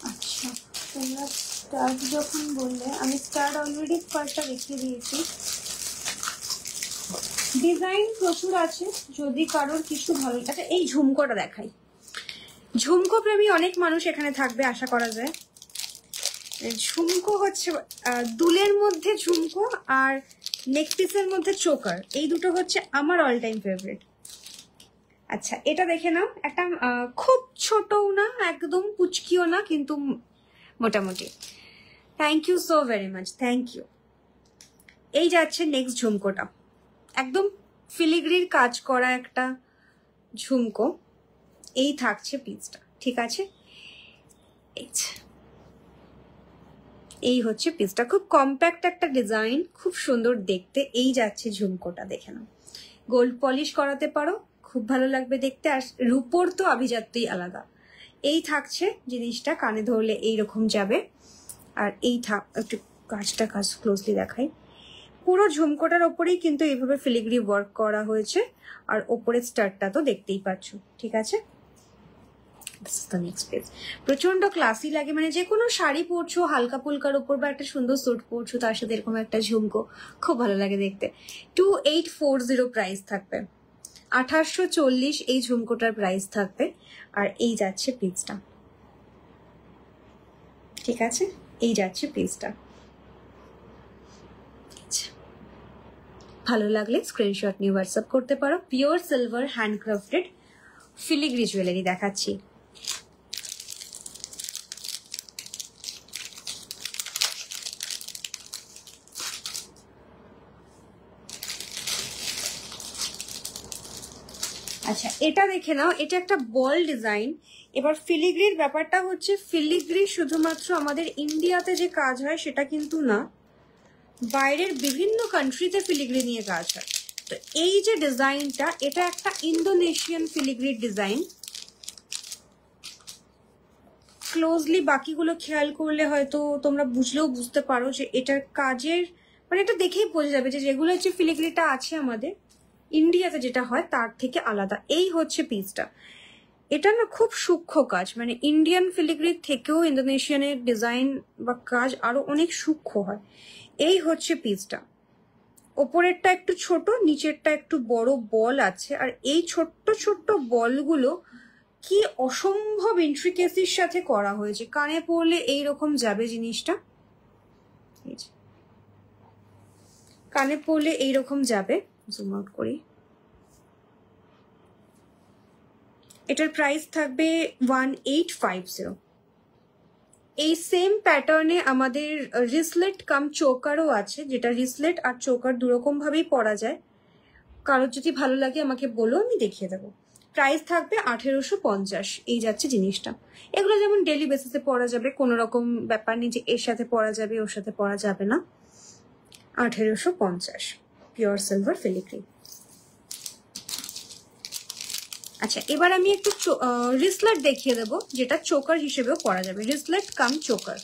আচ্ছা, তোমরা স্টার্ট যখন বললে, আমি স্টার্ট অলরেডি ফার্স্টটা দেখিয়ে দিয়েছি। ডিজাইন প্রচুর আছে, যদি কারোর কিছু ভালো। আচ্ছা, এই ঝুমকোটা দেখাই। ঝুমকো প্রেমী অনেক মানুষ এখানে থাকবে আশা করা যায়। ঝুমকো হচ্ছে দুলের মধ্যে ঝুমকো আর নেকপিসের মধ্যে চোকার, এই দুটো হচ্ছে আমার অল টাইম ফেভারিট। আচ্ছা, এটা দেখে নাও, একটা খুব ছোটও না, একদম পুচকিও না, কিন্তু মোটামুটি। Thank you so very much, thank you. এই যাচ্ছে নেক্সট ঝুমকোটা, একদম ফিলিগ্রির কাজ করা একটা ঝুমকো। এই থাকছে পিসটা, ঠিক আছে? এই হচ্ছে পিসটা, খুব কম্প্যাক্ট একটা ডিজাইন, খুব সুন্দর দেখতে। এই যাচ্ছে ঝুমকোটা, দেখে নাও। গোল্ড পলিশ করাতে পারো, খুব ভালো লাগবে দেখতে। আর রূপোর তো আভিজাত্যই আলাদা। এই থাকছে জিনিসটা, কানে ধরলে এইরকম যাবে। আর এই একটু কাজটা ক্লোজলি দেখাই। পুরো ঝুমকোটার ওপরেই কিন্তু এইভাবে ফিলিগ্রি ওয়ার্ক করা হয়েছে, আর ওপরের স্টারটা তো দেখতেই পাচ্ছ, ঠিক আছে? প্রচন্ড ক্লাসি লাগে, মানে যে কোনো শাড়ি পরছো হালকা ফুলকার উপর, বা একটা সুন্দর স্যুট পরছো তার সাথে এরকম একটা ঝুমকো, খুব ভালো লাগে দেখতে। 2840 প্রাইস থাকবে, 2840 এই ঝুমকোটার প্রাইস থাকবে। আর এই যাচ্ছে পিসটা, ঠিক আছে? এই যাচ্ছে পিসটা। ভালো লাগলে স্ক্রিনশট নিয়ে হোয়াটসঅ্যাপ করতে পারো। Pure silver handcrafted filigree jewellery দেখাচ্ছি। আচ্ছা, এটা দেখে নাও, এটা একটা বল ডিজাইন। এবার ফিলিগ্রির ব্যাপারটা হচ্ছে, ফিলিগ্রি শুধুমাত্র আমাদের ইন্ডিয়াতে যে কাজ হয় সেটা কিন্তু না, বাইরের বিভিন্ন কান্ট্রিতে ফিলিগ্রি নিয়ে কাজ হয়। তো এই যে ডিজাইনটা, এটা একটা ইন্দোনেশিয়ান ফিলিগ্রির ডিজাইন। ক্লোজলি বাকিগুলো খেয়াল করলে হয়তো তোমরা বুঝতে পারো যে এটার কাজের, মানে এটা দেখেই বোঝা যাবে যে যেগুলো হচ্ছে ফিলিগ্রিটা আছে আমাদের ইন্ডিয়াতে যেটা হয় তার থেকে আলাদা। এই হচ্ছে পিসটা, এটা না খুব সূক্ষ্ম কাজ, মানে ইন্ডিয়ান ফিলিগ্রির থেকেও ইন্দোনেশিয়ানের ডিজাইন বা কাজ আরো অনেক সূক্ষ্ম হয়। এই হচ্ছে পিসটা, ওপরেরটা একটু ছোট, নিচেরটা একটু বড় বল আছে। আর এই ছোট্ট ছোট্ট বলগুলো কি অসম্ভব ইন্ট্রিকেসির সাথে করা হয়েছে। কানে পরলে এইরকম যাবে জিনিসটা, কানে পরলে এইরকম যাবে। জুম আউট করি। এটার প্রাইস থাকবে 1850। এই সেম প্যাটার্নে আমাদের রিসলেট কাম চোকারও আছে, যেটা রিসলেট আর চোকার দুরকম ভাবেই পরা যায়। কারোর যদি ভালো লাগে আমাকে বলো, আমি দেখিয়ে দেবো। প্রাইস থাকবে 1850। এই যাচ্ছে জিনিসটা। এগুলো যেমন ডেলি বেসিসে পরা যাবে, কোনো রকম ব্যাপার নেই যে এর সাথে পরা যাবে ওর সাথে পরা যাবে না। 1850 পিওর সিলভার ফিলিগ্রি। আচ্ছা, এবার আমি একটু রিসলেট দেখিয়ে দেবো, যেটা চোকার হিসেবেও পরা যাবে। রিসলেট কাম চোকার,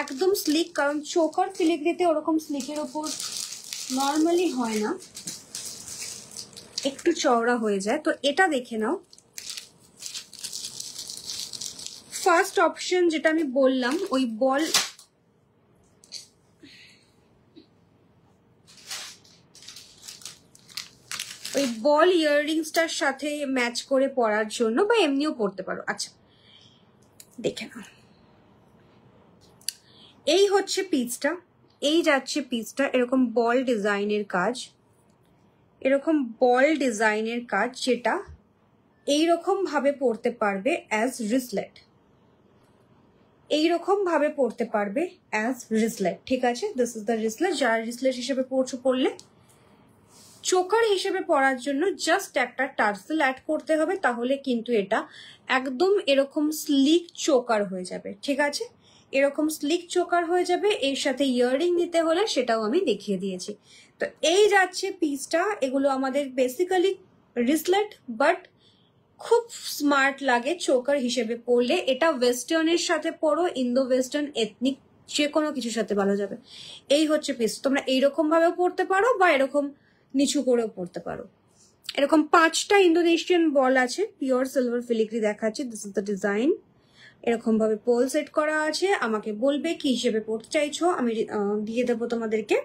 একদম স্লিক, কারণ চোকার ফিলিগ্রিতে ওরকম স্লিকের ওপর নর্মালি হয় না, একটু চওড়া হয়ে যায়। তো এটা দেখে নাও। ফার্স্ট অপশন যেটা আমি বললাম, ওই বল ইয়াররিংসটার সাথে ম্যাচ করে পরার জন্য, বা এমনিও পরতে পারো। আচ্ছা দেখে নাও, এই হচ্ছে পিসটা, এই যাচ্ছে পিসটা। এরকম বল ডিজাইনের কাজ, এরকম বল ডিজাইনের কাজ, যেটা এইরকম ভাবে পরতে পারবে অ্যাজ রিসলেট, এইরকম ভাবে পরতে পারবে অ্যাজ রিসলেট। ঠিক আছে, দিস ইজ দ্য রিসলেট। যারা রিসলেট হিসেবে পরছো পরলে, চোকার হিসেবে পরার জন্য জাস্ট একটা টার্সেল অ্যাড করতে হবে, তাহলে কিন্তু এটা একদম এরকম স্লিক চোকার হয়ে যাবে। ঠিক আছে, এরকম স্লিক চোকার হয়ে যাবে। এর সাথে ইয়াররিং দিতে হলে সেটাও আমি দেখিয়ে দিয়েছি। তো এই যাচ্ছে পিসটা। এগুলো আমাদের বেসিক্যালি রিসলেট, বাট খুব স্মার্ট লাগে চোকার হিসেবে পরলে। এটা ওয়েস্টার্নের সাথে পরো, ইন্দো ওয়েস্টার্ন, এথনিক, যে কোনো কিছুর সাথে ভালো যাবে। এই হচ্ছে পিস। তোমরা এইরকম ভাবেও পরতে পারো, বা এরকম নিচু করেও পরতে পারো। এরকম 5টা ইন্দোনেশিয়ান বল আছে, পিওর সিলভার ফিলিগ্রি দেখাচ্ছে। This is the design. এরকম ভাবে পোল সেট করা আছে। আমাকে বলবে কি হিসেবে পরতে চাইছো, আমি দিয়ে দেবো তোমাদেরকে,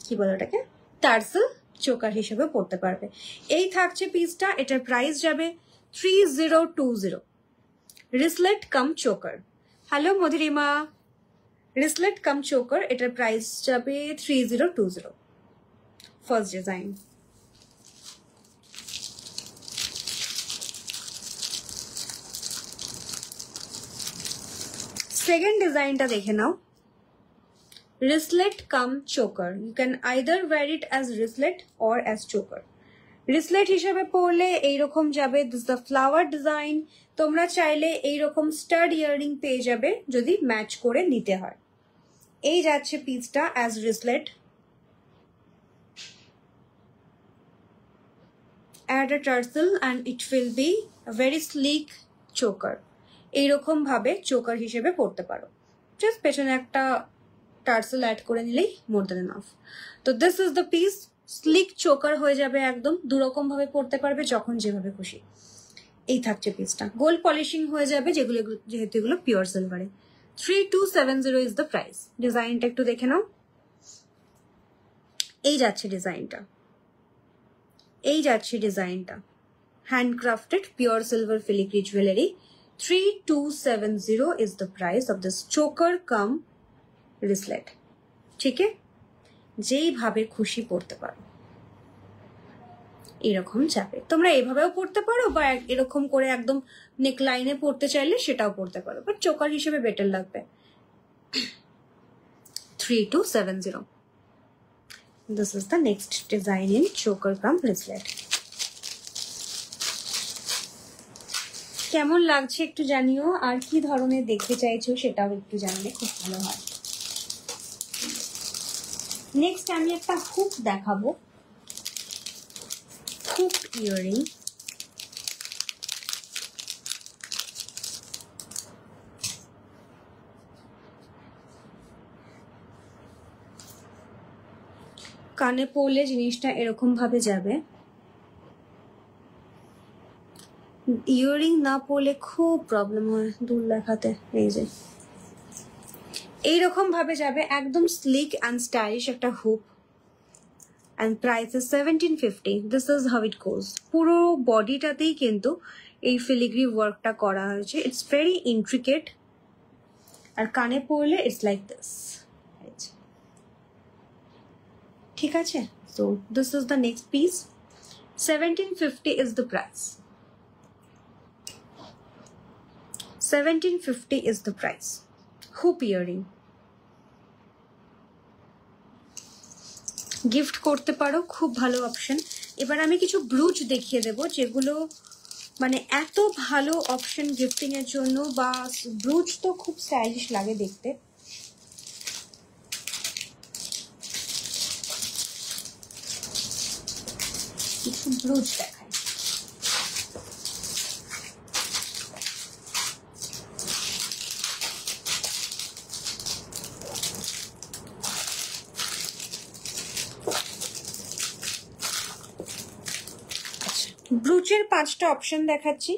কি বলো এটাকে, টার্সেল চোকার হিসেবে পরতে পারবে। এই থাকছে পিসটা। এটার প্রাইস যাবে 3020। Wristlet cum choker. Hello Madhurima. Wristlet cum choker, এটার প্রাইস যাবে 3020। First design. সেকেন্ড ডিজাইনটা দেখে নাও। Wristlet cum choker, you can either wear it as wristlet or as choker. Wristlet হিসেবে পরলে এইরকম যাবে, দিস দ্য ফ্লাওয়ার ডিজাইন। তোমরা চাইলে এইরকম স্টাড ইয়াররিং পেয়ে যাবে যদি ম্যাচ করে নিতে হয়। এই যাচ্ছে পিসটা as রিসলেট। add a tarsal and it will be a very sleek choker. এইরকম ভাবে চোকার হিসেবে পরতে পারো, জাস্ট পেছনে একটা টার্সেল অ্যাড করে নিলেই মোর দ্যান এনাফ। তো this is the piece. Slick choker হয়ে যাবে একদম, দুরকম ভাবে পরতে পারবে যখন যেভাবে খুশি। এই থাকছে পিসটা। গোল্ড পলিশিং হয়ে যাবে, যেগুলো যেহেতু এগুলো পিওর সিলভারে। 3270 is the price. ডিজাইনটা একটু দেখে নাও। এই যাচ্ছে ডিজাইনটা, এই যাচ্ছে ডিজাইনটা। Handcrafted pure silver filigree jewellery. 3270 is the price of this choker cum wristlet. ঠিক আছে, যেইভাবে খুশি পরতে পারো, এরকম যাবে। তোমরা এইভাবেও পরতে পারো, বা এরকম করে একদম নেক লাইনে পরতে চাইলে সেটাও পরতে পারো, বাট চোকার হিসেবে বেটার লাগবে। 3270. This is the next design in choker cum wristlet. কেমন লাগছে একটু জানিও, আর কি ধরনের দেখতে চাইছো সেটাও একটু জানলে খুব ভালো হয়। নেক্সট আমি একটা হুক দেখাবো, হুক ইয়াররিং। কানে পরলে জিনিসটা এরকম ভাবে যাবে। ইয়াররিং না পরলে খুব প্রবলেম হয় দূর দেখাতে। এই যে এইরকম ভাবে যাবে, একদম স্লিক অ্যান্ড স্টাইলিশ একটা হুপ। and price is 1750. This is how it goes. পুরো বডিটাতেই কিন্তু এই ফিলিগ্রি ওয়ার্কটা করা হয়েছে। It's very intricate. আর কানে পরলে it's like this. ঠিক আছে? So this is the next piece. 1750 is the price. 1750 is the price. Hoop earring. Gift করতে পারো, খুব ভালো অপশন। এবার আমি কিছু ব্রুচ দেখিয়ে দেবো যেগুলো মানে এত ভালো অপশন গিফটিং এর জন্য, বা ব্রুচ তো খুব স্টাইলিশ লাগে দেখতে। কিছু ব্রুচ দেখাই। ব্রুচের 5টা অপশন দেখাচ্ছি,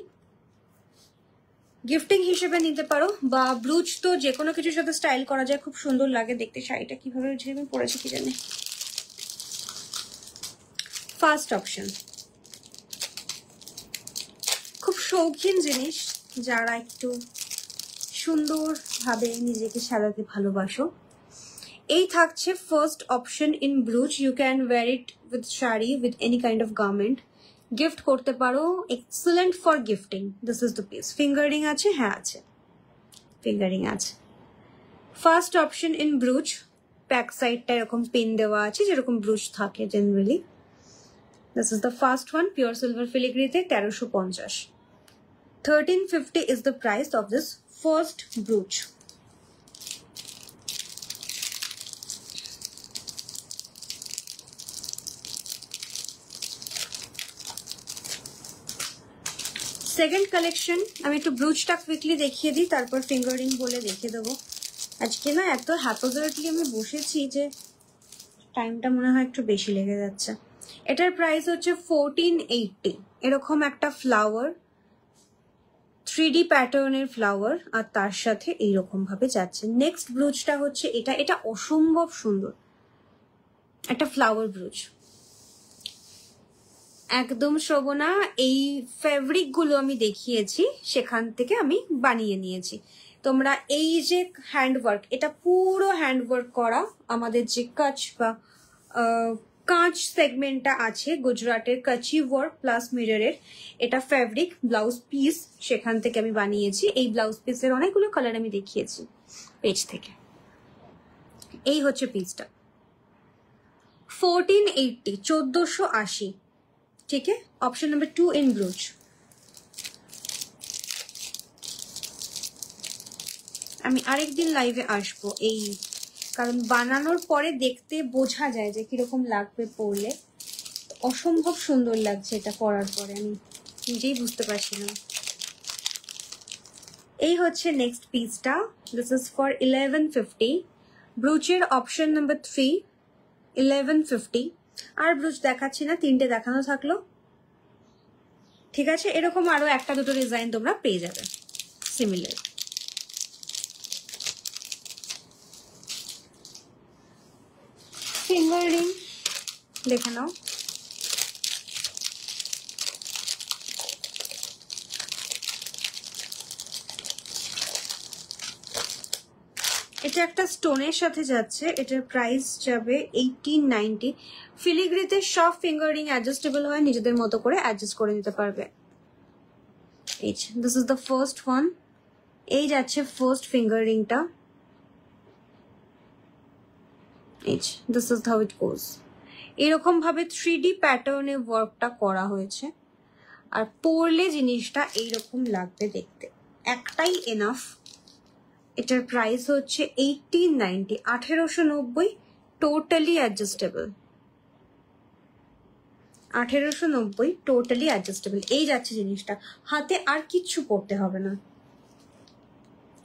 গিফটিং হিসেবে নিতে পারো, বা ব্রুচ তো যে কোনো কিছুর সাথে স্টাইল করা যায়, খুব সুন্দর লাগে দেখতে। শাড়িটা কিভাবে আমি পরেছি কি জানি। ফার্স্ট অপশন খুব শৌখিন জিনিস, যারা একটু সুন্দরভাবে নিজেকে সাজাতে ভালোবাসো, এই থাকছে first option in brooch. You can wear it with sari, with any kind of garment, gift করতে পারো, excellent for gifting. This is the piece. Fingering আছে? হ্যাঁ আছে, ফিঙ্গারিং আছে। First option in brooch, back সাইডটা এরকম পিন দেওয়া আছে যেরকম ব্রুচ থাকে generally. This is the first one, pure silver ফিলিগ্রিতে, 1350। 1350 is the price of this first brooch. Second collection, আমি একটু ব্রুচটা কুইকলি দেখিয়ে দিই, তারপর ফিঙ্গারিং বলে দেখিয়ে দেবো। আজকে না এত হ্যাপোজারটলি আমি বসেছি যে টাইমটা মনে হয় একটু বেশি লেগে যাচ্ছে। এটার প্রাইস হচ্ছে 1480। এরকম একটা ফ্লাওয়ার, 3D প্যাটার্নের ফ্লাওয়ার, আর তার সাথে এইরকম ভাবে যাচ্ছে। নেক্সট ব্রুচটা হচ্ছে এটা, এটা অসম্ভব সুন্দর একটা ফ্লাওয়ার ব্রুচ। একদম শ্রবণা, এই ফেব্রিক গুলো আমি দেখিয়েছি, সেখান থেকে আমি বানিয়ে নিয়েছি। তোমরা এই যে হ্যান্ডওয়ার্ক, এটা পুরো হ্যান্ডওয়ার্ক করা, আমাদের যে কাচ বা কাঁচ সেগমেন্টটা আছে গুজরাটের, কাচি ওয়ার্ক প্লাস মিররের, এটা ফেব্রিক ব্লাউজ পিস, সেখান থেকে আমি বানিয়েছি। এই ব্লাউজ পিসের অনেকগুলো কালার আমি দেখিয়েছি পেজ থেকে। এই হচ্ছে পিসটা, 1480, 1480। ঠিক আছে, অপশন নাম্বার 2 ইন ব্রুচ। আমি আরেকদিন লাইভে আসবো, এই কারণ বানানোর পরে দেখতে বোঝা যায় যে কিরকম লাগবে পরলে। অসম্ভব সুন্দর লাগছে এটা পরার পরে, আমি নিজেই বুঝতে পারছিলাম। এই হচ্ছে নেক্সট পিসটা, দিস ইজ ফর 1150। ব্রুচের অপশন নাম্বার 3, 1150। আর ব্রুচ দেখাচ্ছি না, 3টে দেখানো থাকলো। ঠিক আছে, এরকম আরো একটা দুটো ডিজাইন তোমরা পেয়ে যাবে সিমিলার। ফিঙ্গার রিং দেখে নাও। এটা একটা স্টোনের সাথে যাচ্ছে, এটার প্রাইস যাবে 1890। ফিলিগ্রিতে সব ফিঙ্গার রিং অ্যাডজাস্টেবল হয়, নিজেদের মতো করে অ্যাডজাস্ট করে নিতে পারবে। This is the first one. এই যাচ্ছে ফার্স্ট ফিঙ্গার রিংটা। দিস ইজ হাউ ইট গোজ। এরকম ভাবে 3D প্যাটার্নে ওয়ার্কটা করা হয়েছে, আর পরলে জিনিসটা এইরকম লাগবে দেখতে। একটাই এনাফ। এটার প্রাইস হচ্ছে 1890, 1890, টোটালি অ্যাডজাস্টেবল। 1890, totally adjustable. এই যাচ্ছে জিনিসটা, হাতে আর কিচ্ছু পরতে হবে না।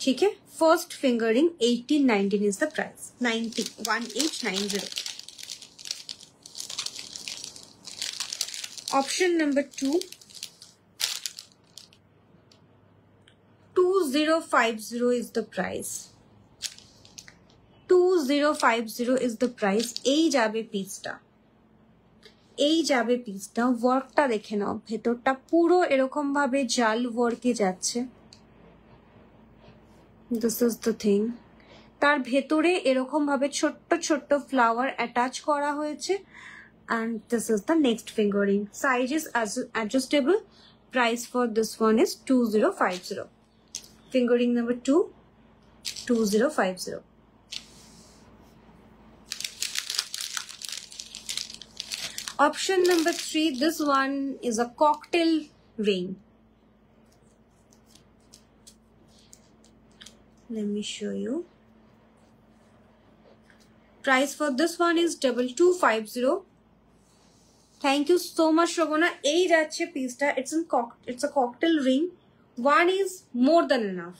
ঠিক আছে, first fingering 1890 is the price. 1890। Option number 2, 2050 is the price. 2050 is the price. এই যাবে পিসটা, এই যাবে পিসটা। ওয়ার্কটা দেখে নাও, ভেতরটা পুরো এরকম ভাবে জাল ওয়ার্কে যাচ্ছে। This is the thing. তার ভেতরে এরকম ভাবে ছোট্ট ছোট্ট ফ্লাওয়ার অ্যাটাচ করা হয়েছে। And this is the next fingering. Size is adjustable. Price for this one is 2050. Fingering number 2, 2050. Option number 3, this one is a cocktail ring. Let me show you. Price for this one is 2250. Thank you so much, Shobana. এই যাচ্ছে পিসটা। It's a cocktail ring. One is more than enough.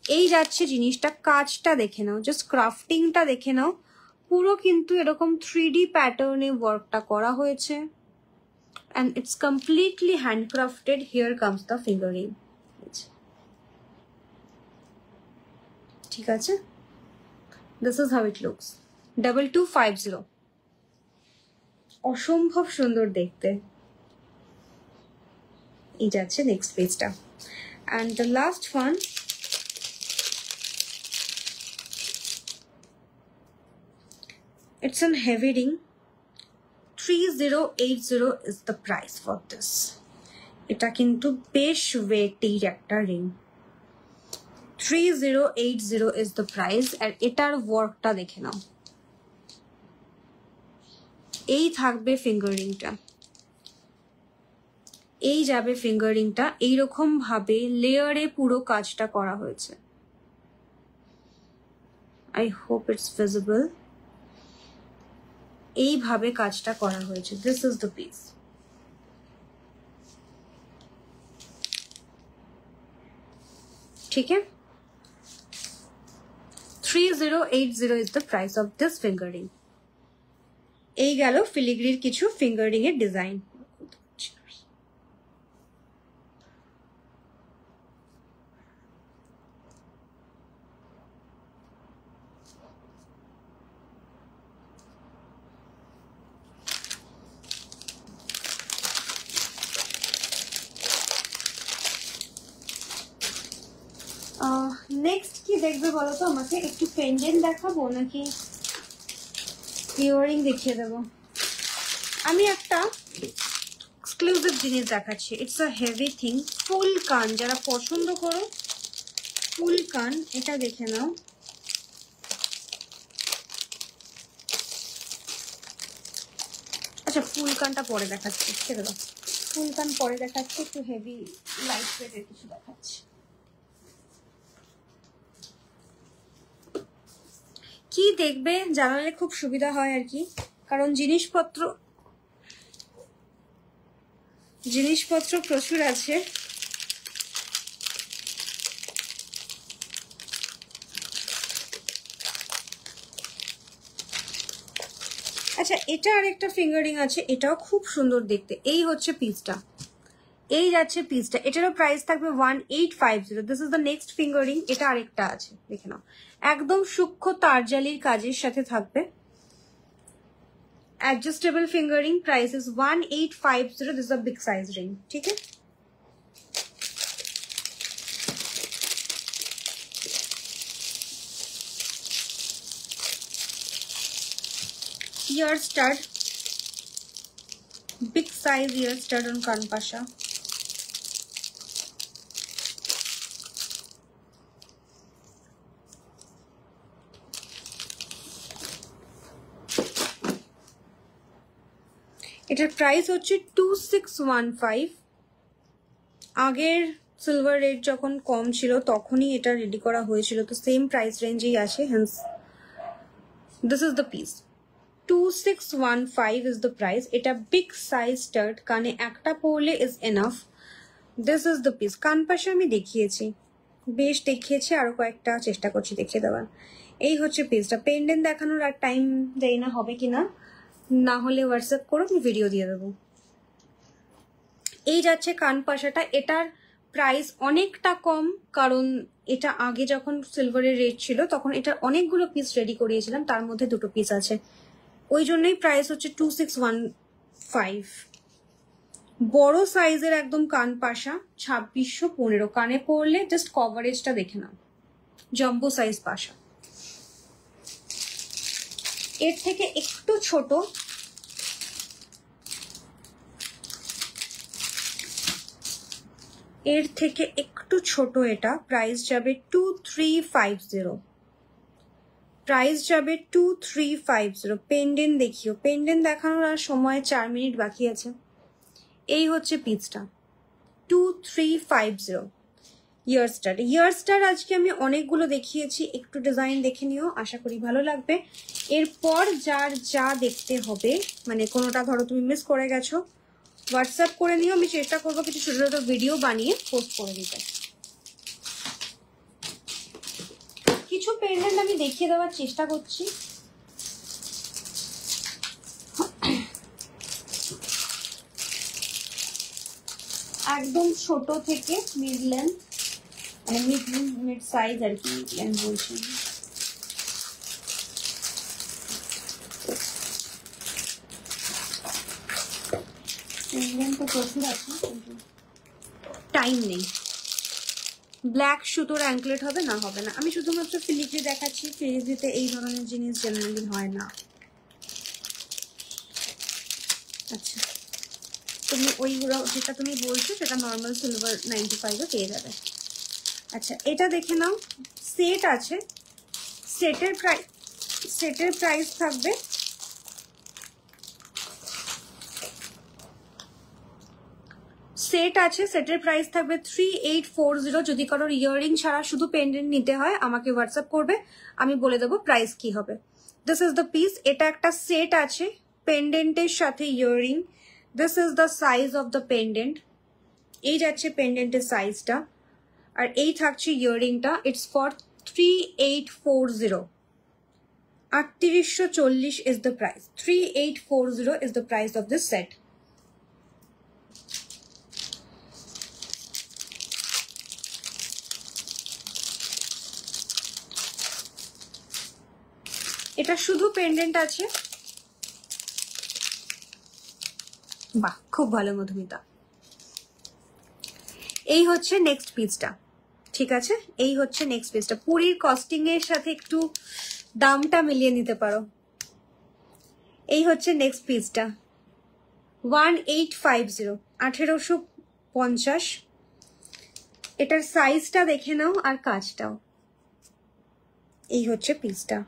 এই যাচ্ছে জিনিসটা। কাজটা দেখে নাও, just ক্রাফটিংটা দেখে নাও। পুরো কিন্তু এরকম 3D প্যাটার্নে ওয়ার্কটা করা হয়েছে। And it's completely handcrafted. Here comes the fingering. ঠিক আছে? This is how it looks. 2250. অসম্ভব সুন্দর দেখতে। এই যাচ্ছে নেক্সট পেজটা। And the last one, it's a heavy ring. 3080 is the price for this. এটা কিন্তু বেশ ওয়েটির একটা রিং। 3080 is the price. আর এটার ওয়ার্কটা দেখে নাও। এই থাকবে ফিঙ্গারিংটা, এই যাবে ফিঙ্গারিংটা। এইরকম ভাবে লেয়ারে পুরো কাজটা করা হয়েছে। I hope it's visible. এইভাবে কাজটা করা হয়েছে। This is the piece. ঠিক আছে? 3080 is the price of this fingering. এই গেল ফিলিগ্রির কিছু ফিঙ্গারিং এর ডিজাইন। নেক্সট কি দেখবে বলো তো আমাকে? একটু পেন্ডেন্ট দেখাবো নাকি ইয়ারিং দেখিয়ে দেবো? আমি একটা এক্সক্লুসিভ জিনিস দেখাচ্ছি। It's a heavy thing. ফুল কান, যারা পছন্দ করো ফুল কান, এটা দেখে নাও। আচ্ছা, ফুল কানটা পরে দেখাচ্ছি, ছেড়ে দাও। ফুল কান পরে দেখাচ্ছি, একটু হেভি লাইট ওয়েটের কিছু দেখাচ্ছি। কি দেখবে জানালে খুব সুবিধা হয় আর কি, কারণ জিনিসপত্র প্রচুর আছে। আচ্ছা, এটা আরেকটা ফিঙ্গারিং আছে, এটাও খুব সুন্দর দেখতে। এই হচ্ছে পিসটা, এই যাচ্ছে পিসটা। এটারও প্রাইস থাকবে 1850। This is the next fingering. এটা আরেকটা আছে, দেখে নাও। একদম সূক্ষ্ম তারজালির কাজের সাথে থাকবে। Adjustable fingering. Price is 1850। This is a big size ring. ঠিক আছে? Ear stud, big size ear stud on Kanpasha. এটার প্রাইস হচ্ছে 2615। আগের সিলভার রেট যখন কম ছিল তখনই এটা রেডি করা হয়েছিল, তো সেম প্রাইস রেঞ্জেই আসে। Hence this is the piece. 2615 is the price. এটা বিগ সাইজ স্টার্ট, কানে একটা পরলে is enough. This is the piece. কানপাশে আমি দেখিয়েছি, বেশ দেখিয়েছি, আরো কয়েকটা চেষ্টা করছি দেখিয়ে দেওয়ার। এই হচ্ছে পিসটা। পেন্ডেন্ট দেখানোর আর টাইম দেয় না, হবে কিনা, না হলে হোয়াটসঅ্যাপ করো, আমি ভিডিও দিয়ে দেবো। এই যাচ্ছে কানপাশাটা। এটার প্রাইস অনেকটা কম, কারণ এটা আগে যখন সিলভারের রেট ছিল তখন এটার অনেকগুলো পিস রেডি করিয়েছিলাম, তার মধ্যে 2টো পিস আছে, ওই জন্যই প্রাইস হচ্ছে 2615। বড় সাইজের একদম কান পাশা, 2615। কানে পরলে জাস্ট কভারেজটা দেখে নাও, জাম্বো সাইজ পাশা। এর থেকে একটু ছোট এটা প্রাইস যাবে 2350। প্রাইস যাবে 2350। পেন্ডেন্ট দেখিও, পেন্ডেন্ট দেখানোর আর সময় 4 মিনিট বাকি আছে। এই হচ্ছে পিসটা 2350। ইয়ারস্টার আজকে আমি অনেকগুলো দেখিয়েছি, একটু ডিজাইন দেখে নিও, আশা করি ভালো লাগবে। এরপর যার যা দেখতে হবে, মানে কোনোটা ধরো তুমি মিস করে গেছো, হোয়াটসঅ্যাপ করে নিও, আমি চেষ্টা করবো কিছু ছোট ছোট ভিডিও বানিয়ে পোস্ট করে দিতে। কিছু পেন্ডেন্ট আমি দেখিয়ে দেওয়ার চেষ্টা করছি। একদম ছোট থেকে মিড লেন্থ, মানে মিড সাইজ আর কি, মিড লেন্থ বলছি। তো প্রচুর আছে, টাইম নেই। ব্ল্যাক সুতোর অ্যাঙ্কলেট হবে না, হবে না। আমি শুধুমাত্র ফিলিগ্রি দেখাচ্ছি, ফিলিগ্রিতে এই ধরনের জিনিস জেনারেলি হয় না। আচ্ছা, তুমি ওইগুলো যেটা তুমি বলছো সেটা নর্মাল সিলভার 95-এ পেয়ে যাবে। আচ্ছা, এটা দেখে নাও, সেট আছে, সেটের প্রাইস থাকবে সেটের প্রাইস থাকবে 3840। যদি কারোর ইয়াররিং ছাড়া শুধু পেন্ডেন্ট নিতে হয় আমাকে হোয়াটসঅ্যাপ করবে, আমি বলে দেবো প্রাইস কি হবে। This is the piece. এটা একটা সেট আছে পেন্ডেন্টের সাথে earring. This is the size of the pendant. এই যাচ্ছে পেন্ডেন্টের সাইজটা, আর এই থাকছে ইয়াররিংটা। It's for 3840। 3840 is the price. 3840 is the price of this set. এটা শুধু পেন্ডেন্ট আছে। বাহ, খুব ভালো মধুমিতা। এই হচ্ছে নেক্সট পিসটা, ঠিক আছে? এই হচ্ছে নেক্সট পিসটা। পুরীর কস্টিং এর সাথে একটু দামটা মিলিয়ে নিতে পারো। এই হচ্ছে নেক্সট পিসটা 1850, 1850। এটার সাইজটা দেখে নাও আর কাজটাও। এই হচ্ছে পিসটা,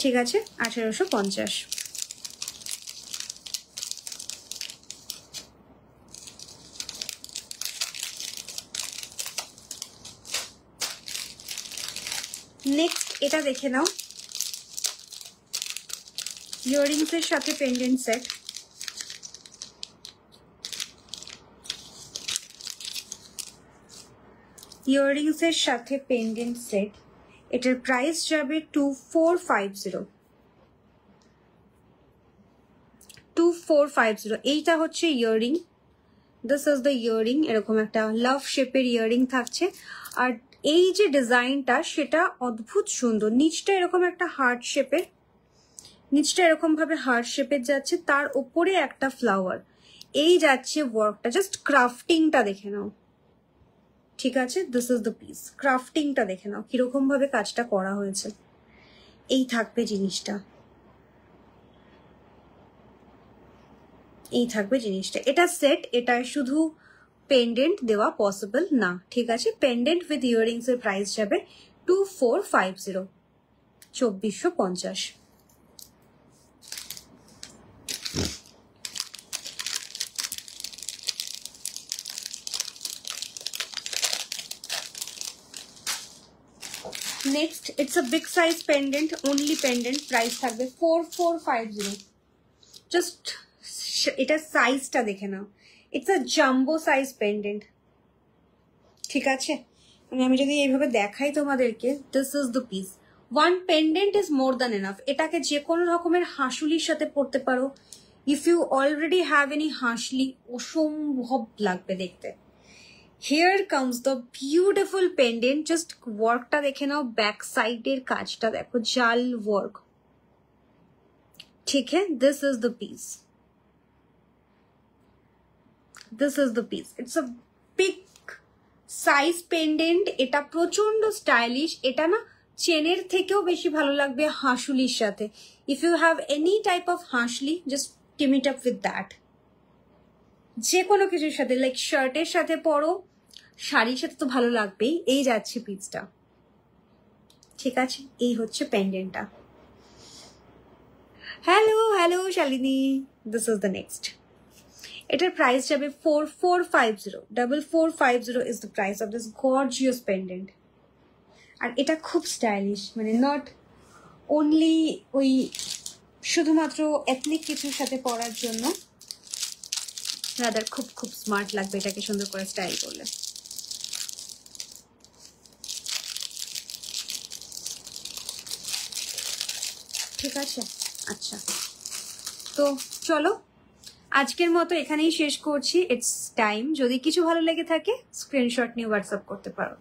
ঠিক আছে? 1850। নেক্সট এটা দেখে নাও, ইয়াররিংস এর সাথে পেন্ডেন্ট সেট। ইয়াররিংস এর সাথে পেন্ডেন্ট সেট। এটার প্রাইস যাবে 2450। 2450। এইটা হচ্ছে earring. This is the earring. এরকম একটা লাভ শেপের ইয়াররিং থাকছে, আর এই যে ডিজাইনটা সেটা অদ্ভুত সুন্দর। নিচটা এরকম একটা হার্ট শেপের, নিচটা এরকম ভাবে হার্ট শেপের যাচ্ছে, তার উপরে একটা ফ্লাওয়ার। এই যাচ্ছে ওয়ার্কটা, জাস্ট ক্রাফটিংটা দেখে নাও, ঠিক আছে? This is the piece. ক্রাফটিংটা দেখে নাও কিরকম ভাবে কাজটা করা হয়েছে। এই থাকবে জিনিসটা, এই থাকবে জিনিসটা। এটা সেট, এটা শুধু পেন্ডেন্ট দেওয়া পসিবল না, ঠিক আছে? পেন্ডেন্ট উইথ ইয়াররিংস এর প্রাইস যাবে 2450, 2450। Next, it's a big size pendant, only pendant. Price থাকবে 4450। জাস্ট এটা সাইজটা দেখে নাও, it's a jumbo size pendant, ঠিক আছে? মানে আমি যদি এইভাবে দেখাই তোমাদেরকে, this is the piece. One pendant is more than enough. এটাকে যে কোনো রকমের হাঁসুলির সাথে পরতে পারো, if you already have any hasli, অসম্ভব লাগবে দেখতে। Here comes the beautiful pendant. Just ওয়ার্কটা দেখে নাও, ব্যাক সাইডের কাজটা দেখো, জাল ওয়ার্ক। ঠিক আছে, this is the piece. This is the piece. It's a big size pendant. এটা প্রচন্ড স্টাইলিশ। এটা না চেনের থেকেও বেশি ভালো লাগবে হাঁসুলির সাথে। If you have any type of হাঁসলি, just team it up with that. যে কোনো কিছুর সাথে, লাইক শার্টের সাথে পরো, শাড়ির সাথে তো ভালো লাগবেই। এই যাচ্ছে পিসটা, ঠিক আছে? এই হচ্ছে পেন্ডেন্টটা। Hello Shalini, this is the next. এটার প্রাইস যাবে 4450। 4450 is the price of this gorgeous pendant. আর এটা খুব স্টাইলিশ, মানে নট অনলি ওই শুধুমাত্র এথনিক কিছুর সাথে পরার জন্য, রাদার খুব খুব স্মার্ট লাগবে এটাকে সুন্দর করে স্টাইল করলে। ঠিক আছে, আচ্ছা, তো চলো আজকের মতো এখানেই শেষ করছি। It's time. যদি কিছু ভালো লেগে থাকে স্ক্রিনশট নিয়ে হোয়াটসঅ্যাপ করতে পারো।